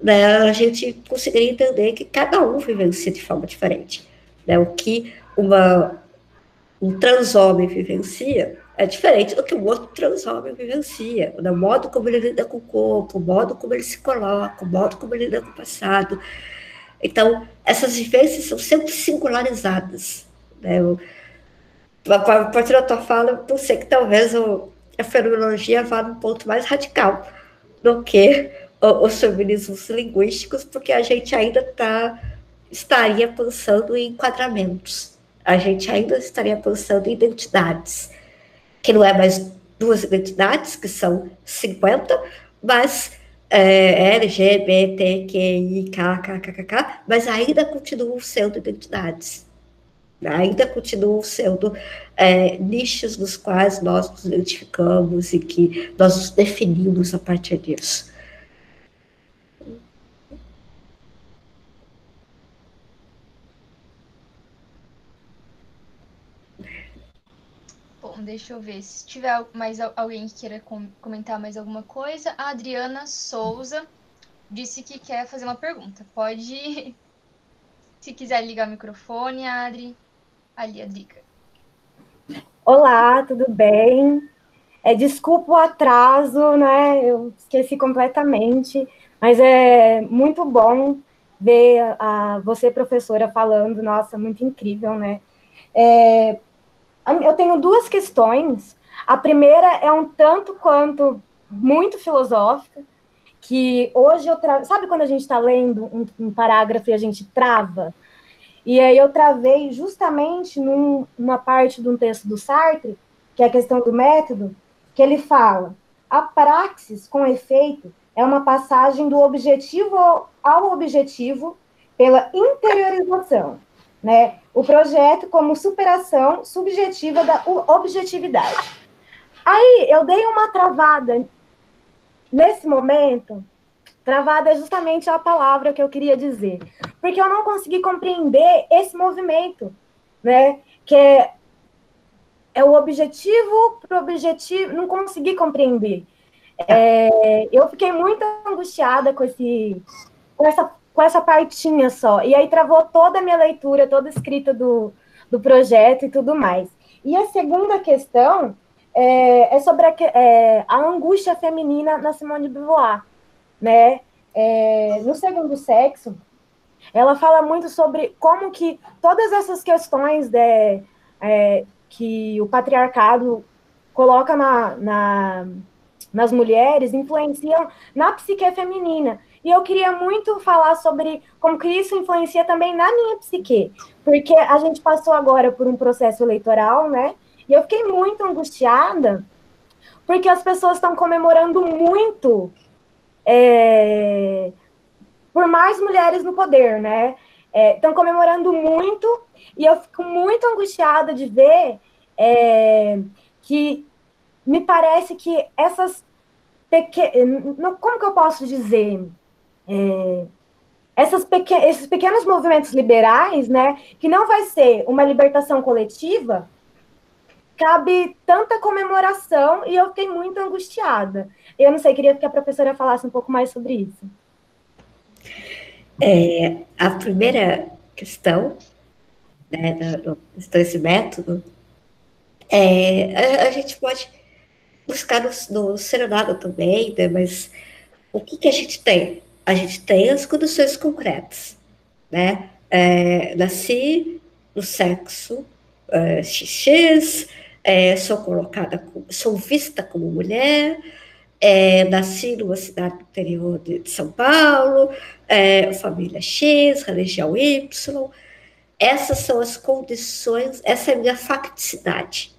né, a gente conseguiria entender que cada um vivencia de forma diferente. Né? O que um transhomem vivencia é diferente do que um outro transhomem vivencia. O modo como ele lida com o corpo, o modo como ele se coloca, o modo como ele lida com o passado. Então, essas vivências são sempre singularizadas. Né? A partir da tua fala, eu sei que talvez a fenomenologia vá num ponto mais radical do que os feminismos linguísticos, porque a gente ainda estaria pensando em enquadramentos. A gente ainda estaria pensando em identidades, que não é mais 2 identidades, que são 50, mas LGBTQI, mas ainda continuam sendo identidades. Ainda continuam sendo nichos nos quais nós nos identificamos e que nós nos definimos a partir disso. Bom, deixa eu ver se tiver mais alguém que queira comentar mais alguma coisa. A Adriana Souza disse que quer fazer uma pergunta. Pode, se quiser ligar o microfone, Adri. Ali, a dica. Olá, tudo bem? Desculpa o atraso, né? Eu esqueci completamente, mas é muito bom ver você, professora, falando. Nossa, muito incrível, né? Eu tenho 2 questões. A primeira é um tanto quanto muito filosófica, que hoje sabe quando a gente está lendo um parágrafo e a gente trava? E aí eu travei justamente numa parte de um texto do Sartre, que é a questão do método, que ele fala: a praxis, com efeito, é uma passagem do objetivo ao objetivo pela interiorização, né? O projeto como superação subjetiva da objetividade. Aí eu dei uma travada nesse momento. Travada é justamente a palavra que eu queria dizer, porque eu não consegui compreender esse movimento, né? Que é o objetivo para o objetivo, não consegui compreender. Eu fiquei muito angustiada com essa partinha só, e aí travou toda a minha leitura, toda a escrita do projeto e tudo mais. E a segunda questão é sobre a angústia feminina na Simone de Beauvoir, né? No Segundo Sexo, ela fala muito sobre como que todas essas questões que o patriarcado coloca nas mulheres influenciam na psique feminina. E eu queria muito falar sobre como que isso influencia também na minha psique, porque a gente passou agora por um processo eleitoral, né? E eu fiquei muito angustiada, porque as pessoas estão comemorando muito por mais mulheres no poder, né? Estão comemorando muito, e eu fico muito angustiada de ver que me parece que como que eu posso dizer? Esses pequenos movimentos liberais, né, que não vai ser uma libertação coletiva, cabe tanta comemoração, e eu fiquei muito angustiada. Eu não sei, queria que a professora falasse um pouco mais sobre isso. A primeira questão, né, desse método, a gente pode buscar no serenado também, né, mas o que a gente tem? A gente tem as condições concretas, né? Nasci no sexo XX, sou vista como mulher, nasci numa cidade do interior de São Paulo, família X, religião Y. Essas são as condições, essa é a minha facticidade.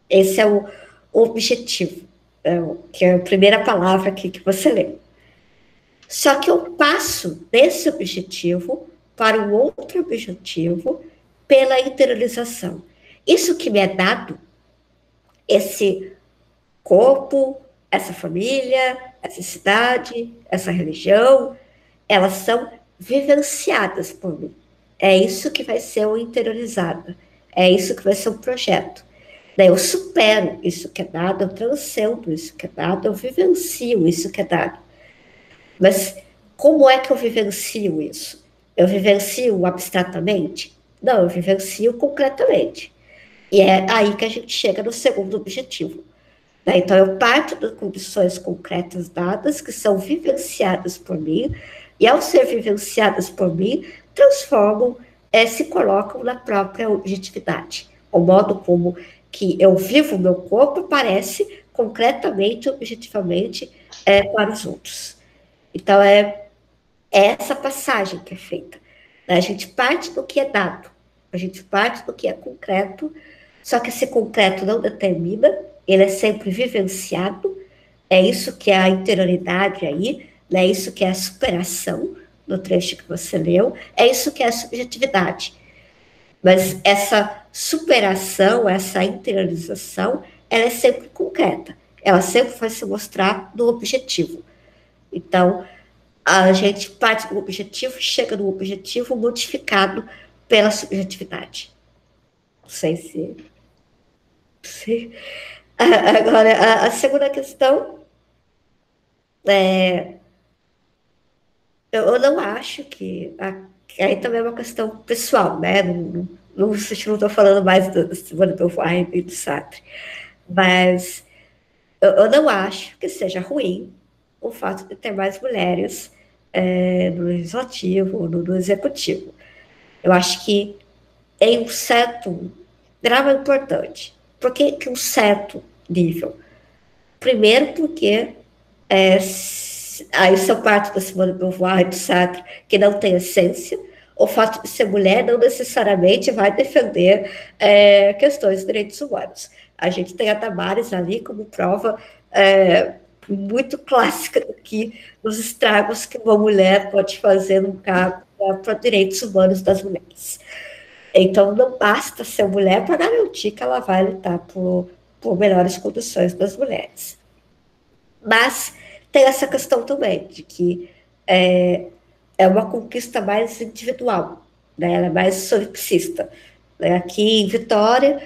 Esse é o objetivo, que é a primeira palavra aqui que você leu. Só que eu passo desse objetivo para um outro objetivo pela interiorização. Isso que me é dado, esse corpo, essa família, essa cidade, essa religião, elas são vivenciadas por mim. É isso que vai ser o interiorizado. É isso que vai ser o projeto. Daí eu supero isso que é dado, eu transcendo isso que é dado, eu vivencio isso que é dado. Mas como é que eu vivencio isso? Eu vivencio abstratamente? Não, eu vivencio concretamente. E é aí que a gente chega no segundo objetivo. Né? Então, eu parto de condições concretas dadas, que são vivenciadas por mim, e ao ser vivenciadas por mim, transformam, se colocam na própria objetividade. O modo como que eu vivo o meu corpo parece concretamente, objetivamente, para os outros. Então, é essa passagem que é feita. Né? A gente parte do que é dado, a gente parte do que é concreto, só que esse concreto não determina, ele é sempre vivenciado, é isso que é a interioridade aí, né? É isso que é a superação, no trecho que você leu, é isso que é a subjetividade. Mas essa superação, essa interiorização, ela é sempre concreta, ela sempre vai se mostrar no objetivo. Então, a gente parte do objetivo, chega no objetivo modificado pela subjetividade. Não sei se... Agora, a segunda questão é... Eu não acho que... Aí também é uma questão pessoal, né? Não estou falando mais do Simone de Beauvoir e do Sartre. Mas eu não acho que seja ruim o fato de ter mais mulheres no legislativo, no executivo. Eu acho que em um certo grau é importante. Por que um certo nível? Primeiro porque aí são parte da Simone de Beauvoir e do Sartre que não tem essência. O fato de ser mulher não necessariamente vai defender questões de direitos humanos. A gente tem a Damares ali como prova muito clássica do que os estragos que uma mulher pode fazer no campo para direitos humanos das mulheres. Então, não basta ser mulher para garantir que ela vai lutar por melhores condições das mulheres. Mas tem essa questão também, de que é uma conquista mais individual, né? Ela é mais solipsista. Né? Aqui em Vitória,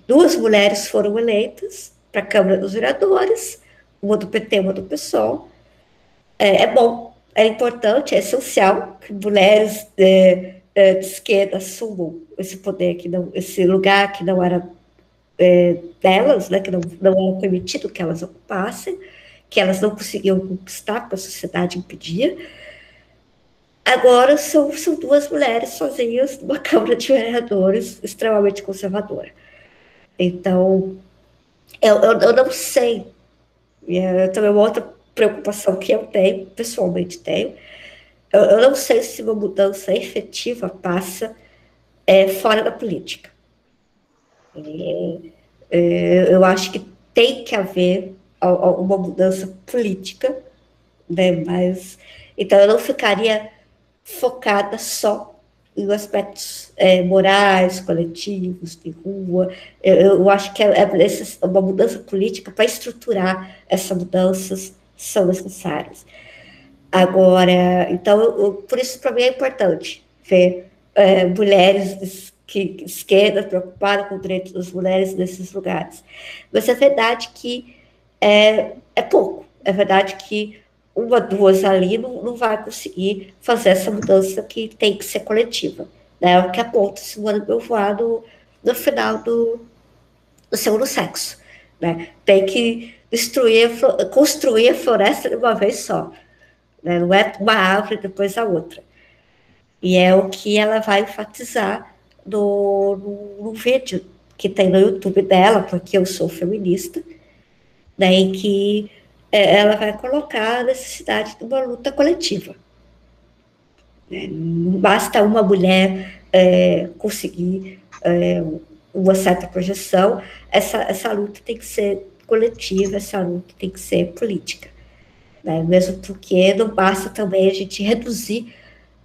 2 mulheres foram eleitas para a Câmara dos Vereadores, uma do PT, uma do PSOL. É bom, é importante, é essencial que mulheres de esquerda assumam esse poder, esse lugar que não era delas, né, que não era permitido que elas ocupassem, que elas não conseguiam conquistar, porque a sociedade impedia. Agora são 2 mulheres sozinhas numa Câmara de Vereadores extremamente conservadora. Então, eu não sei, também uma outra preocupação que eu tenho, pessoalmente tenho, eu não sei se uma mudança efetiva passa fora da política. Eu acho que tem que haver uma mudança política, né? Mas, então eu não ficaria focada só em aspectos morais, coletivos, de rua. Eu acho que uma mudança política para estruturar essas mudanças são necessárias. Agora, então, por isso para mim é importante ver mulheres de esquerda preocupadas com o direito das mulheres nesses lugares. Mas é verdade que é pouco. É verdade que 1, 2 ali não vai conseguir fazer essa mudança que tem que ser coletiva. Né? É o que aponta Simone de Beauvoir no final do Segundo Sexo. Né? Tem que construir a floresta de uma vez só. Né? Não é uma árvore depois a outra. E é o que ela vai enfatizar no vídeo que tem no YouTube dela, porque eu sou feminista, né, em que ela vai colocar a necessidade de uma luta coletiva. Né? Não basta uma mulher conseguir uma certa projeção, essa luta tem que ser coletiva, essa luta tem que ser política. Né? Mesmo porque não basta também a gente reduzir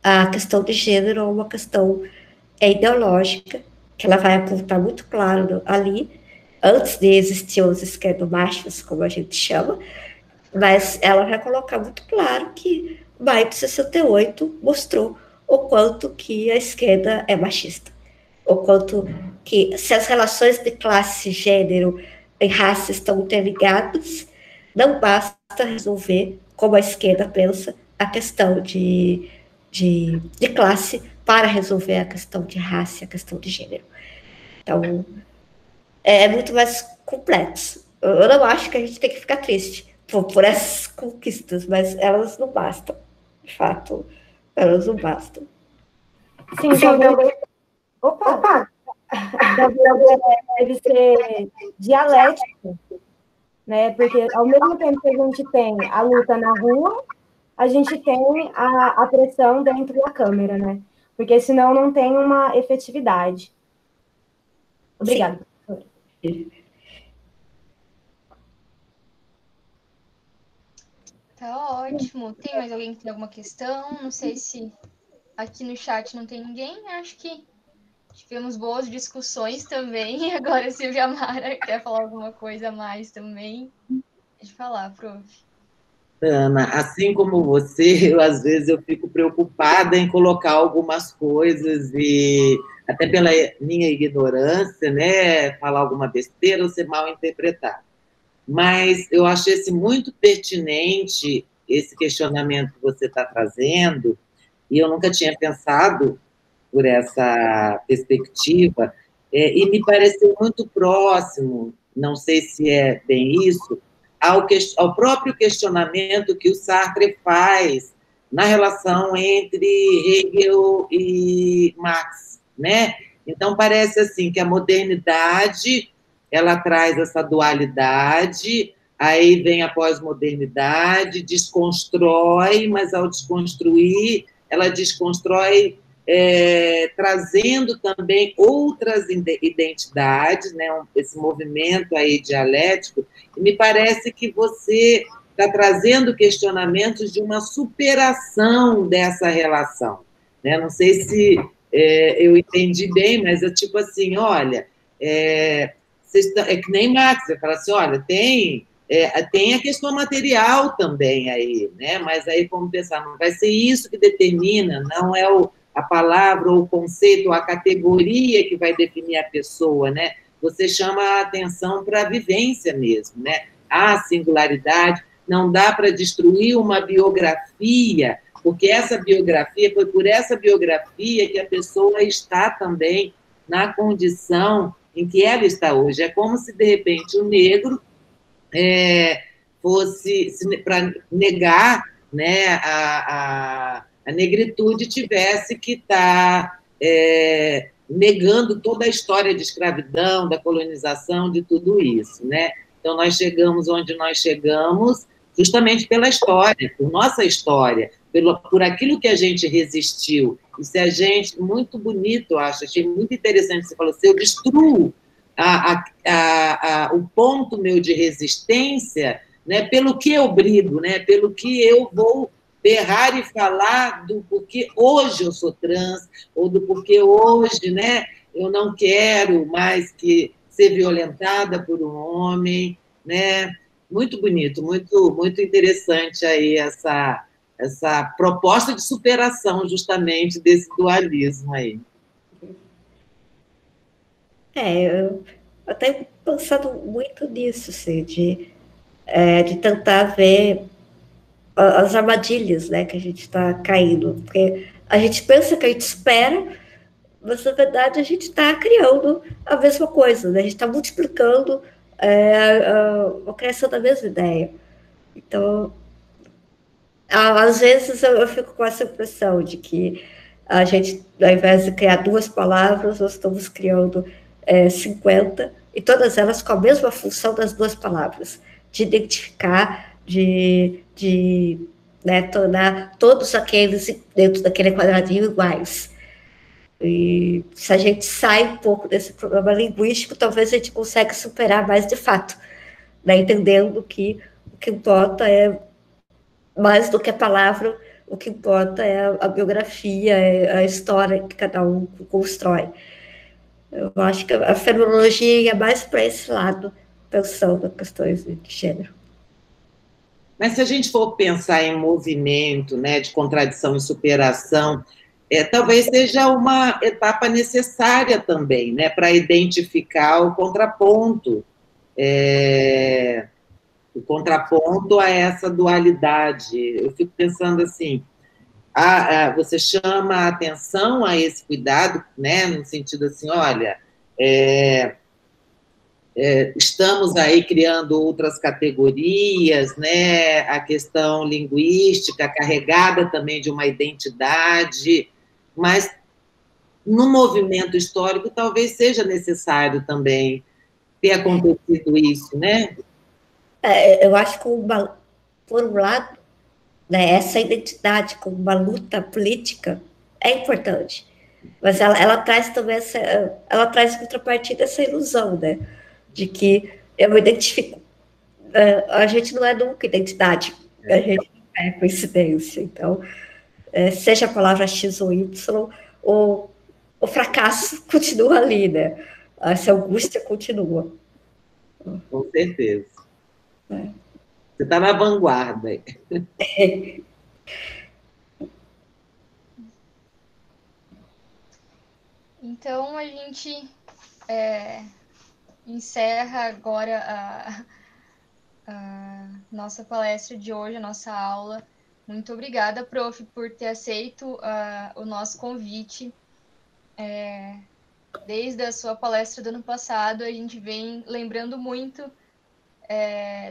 a questão de gênero a uma questão ideológica, que ela vai apontar muito claro ali, antes de existir os esquerdomachos, como a gente chama, mas ela vai colocar muito claro que maio de 68 mostrou o quanto que a esquerda é machista, o quanto que, se as relações de classe, gênero e raça estão interligadas, não basta resolver, como a esquerda pensa, a questão de classe para resolver a questão de raça, a questão de gênero. Então, é muito mais complexo. Eu não acho que a gente tem que ficar triste por essas conquistas, mas elas não bastam. De fato, elas não bastam. Sim, talvez. Opa! Talvez deve ser dialético, né? Porque ao mesmo tempo que a gente tem a luta na rua, a gente tem a pressão dentro da câmera, né? Porque senão não tem uma efetividade. Obrigada. Tá ótimo. Tem mais alguém que tem alguma questão? Não sei se aqui no chat não tem ninguém. Acho que tivemos boas discussões também. Agora, se o Jamara quer falar alguma coisa a mais também, pode falar, prof. Ana, assim como você, às vezes eu fico preocupada em colocar algumas coisas e até pela minha ignorância, né, falar alguma besteira ou ser mal interpretado. Mas eu achei muito pertinente esse questionamento que você está trazendo, e eu nunca tinha pensado por essa perspectiva, e me pareceu muito próximo, não sei se é bem isso, ao próprio questionamento que o Sartre faz na relação entre Hegel e Marx, né? Então, parece assim que a modernidade, ela traz essa dualidade, aí vem a pós-modernidade, desconstrói, mas ao desconstruir, ela desconstrói trazendo também outras identidades, né, esse movimento aí dialético, e me parece que você está trazendo questionamentos de uma superação dessa relação. Né? Não sei se eu entendi bem, mas é tipo assim, olha, é que nem Marx, você fala assim, olha, tem a questão material também aí, né? Mas aí vamos pensar, não vai ser isso que determina, não é a palavra, ou o conceito, ou a categoria que vai definir a pessoa, né? Você chama a atenção para a vivência mesmo, né? A singularidade, não dá para destruir uma biografia, porque essa biografia, foi por essa biografia que a pessoa está também na condição em que ela está hoje. É como se, de repente, o negro fosse, para negar, né, a negritude, tivesse que estar negando toda a história de escravidão, da colonização, de tudo isso, né? Então, nós chegamos onde nós chegamos justamente pela história, por nossa história, por aquilo que a gente resistiu. E se a gente, muito bonito, eu acho, achei muito interessante, você falou, se eu destruo o ponto meu de resistência, né, pelo que eu brigo, né, pelo que eu vou berrar e falar do porquê hoje eu sou trans, ou do porquê hoje, né, eu não quero mais que ser violentada por um homem, né? Muito bonito, muito, muito interessante aí essa proposta de superação, justamente, desse dualismo aí. Eu tenho pensado muito nisso, assim, de tentar ver as armadilhas, né, que a gente está caindo, porque a gente pensa que a gente espera, mas na verdade a gente está criando a mesma coisa, né? A gente está multiplicando a criação da mesma ideia. Então, às vezes eu fico com essa impressão de que a gente, ao invés de criar 2 palavras, nós estamos criando 50, e todas elas com a mesma função das 2 palavras, de identificar, de né, tornar todos aqueles dentro daquele quadradinho iguais. E se a gente sai um pouco desse problema linguístico, talvez a gente consiga superar mais de fato, né, entendendo que o que importa é mais do que a palavra, o que importa é a biografia, é a história que cada um constrói. Eu acho que a fenomenologia ia mais para esse lado, pensando em questões de gênero. Mas se a gente for pensar em movimento, né, de contradição e superação, talvez seja uma etapa necessária também, né, para identificar o contraponto a essa dualidade. Eu fico pensando assim, você chama a atenção a esse cuidado, né, no sentido assim, olha, estamos aí criando outras categorias, né, a questão linguística carregada também de uma identidade, mas no movimento histórico talvez seja necessário também ter acontecido isso, né? Eu acho que, por um lado, né, essa identidade como uma luta política é importante, mas ela traz também ela traz em contrapartida essa ilusão, né, de que eu me identifico. A gente não é nunca identidade, a gente não é coincidência. Então, seja a palavra X ou Y, o fracasso continua ali, né? Essa angústia continua. Com certeza. Você está na vanguarda. Então, a gente encerra agora a nossa palestra de hoje, a nossa aula. Muito obrigada, prof, por ter aceito o nosso convite. Desde a sua palestra do ano passado, a gente vem lembrando muito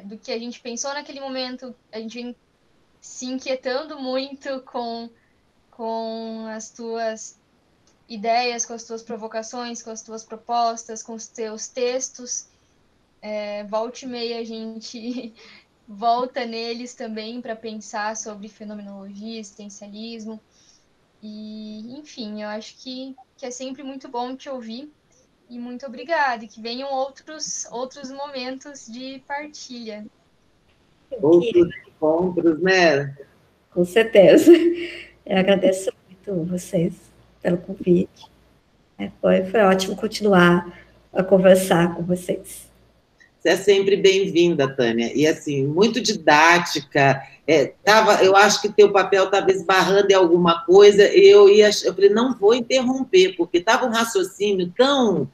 do que a gente pensou naquele momento, a gente vem se inquietando muito com as tuas ideias, com as tuas provocações, com as tuas propostas, com os teus textos. Volta e meia a gente volta neles também para pensar sobre fenomenologia, existencialismo. E, enfim, eu acho que é sempre muito bom te ouvir. E muito obrigada. E que venham outros momentos de partilha. Outros encontros, né? Com certeza. Eu agradeço muito vocês pelo convite. Foi ótimo continuar a conversar com vocês. Você é sempre bem-vinda, Tânia. E, assim, muito didática. Eu acho que teu papel estava esbarrando em alguma coisa, eu falei, não vou interromper, porque estava um raciocínio tão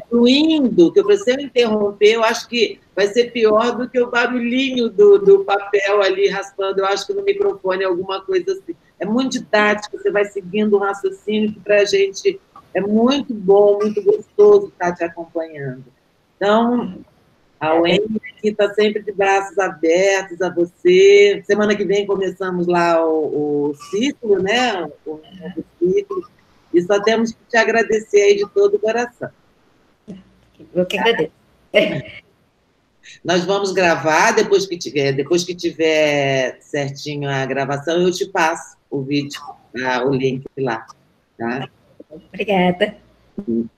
fluindo, que eu falei, se eu interromper, eu acho que vai ser pior do que o barulhinho do papel ali raspando, eu acho que no microfone alguma coisa assim. É muito didático, você vai seguindo um raciocínio que para a gente é muito bom, muito gostoso estar te acompanhando. Então, a UEM aqui está sempre de braços abertos a você. Semana que vem começamos lá o ciclo, né? O ciclo. E só temos que te agradecer aí de todo o coração. Eu que agradeço. Nós vamos gravar, depois que tiver certinho a gravação, eu te passo o vídeo, o link lá. Tá? Obrigada.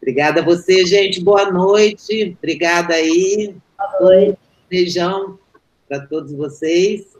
Obrigada a você, gente. Boa noite. Obrigada aí. Boa noite. Beijão para todos vocês.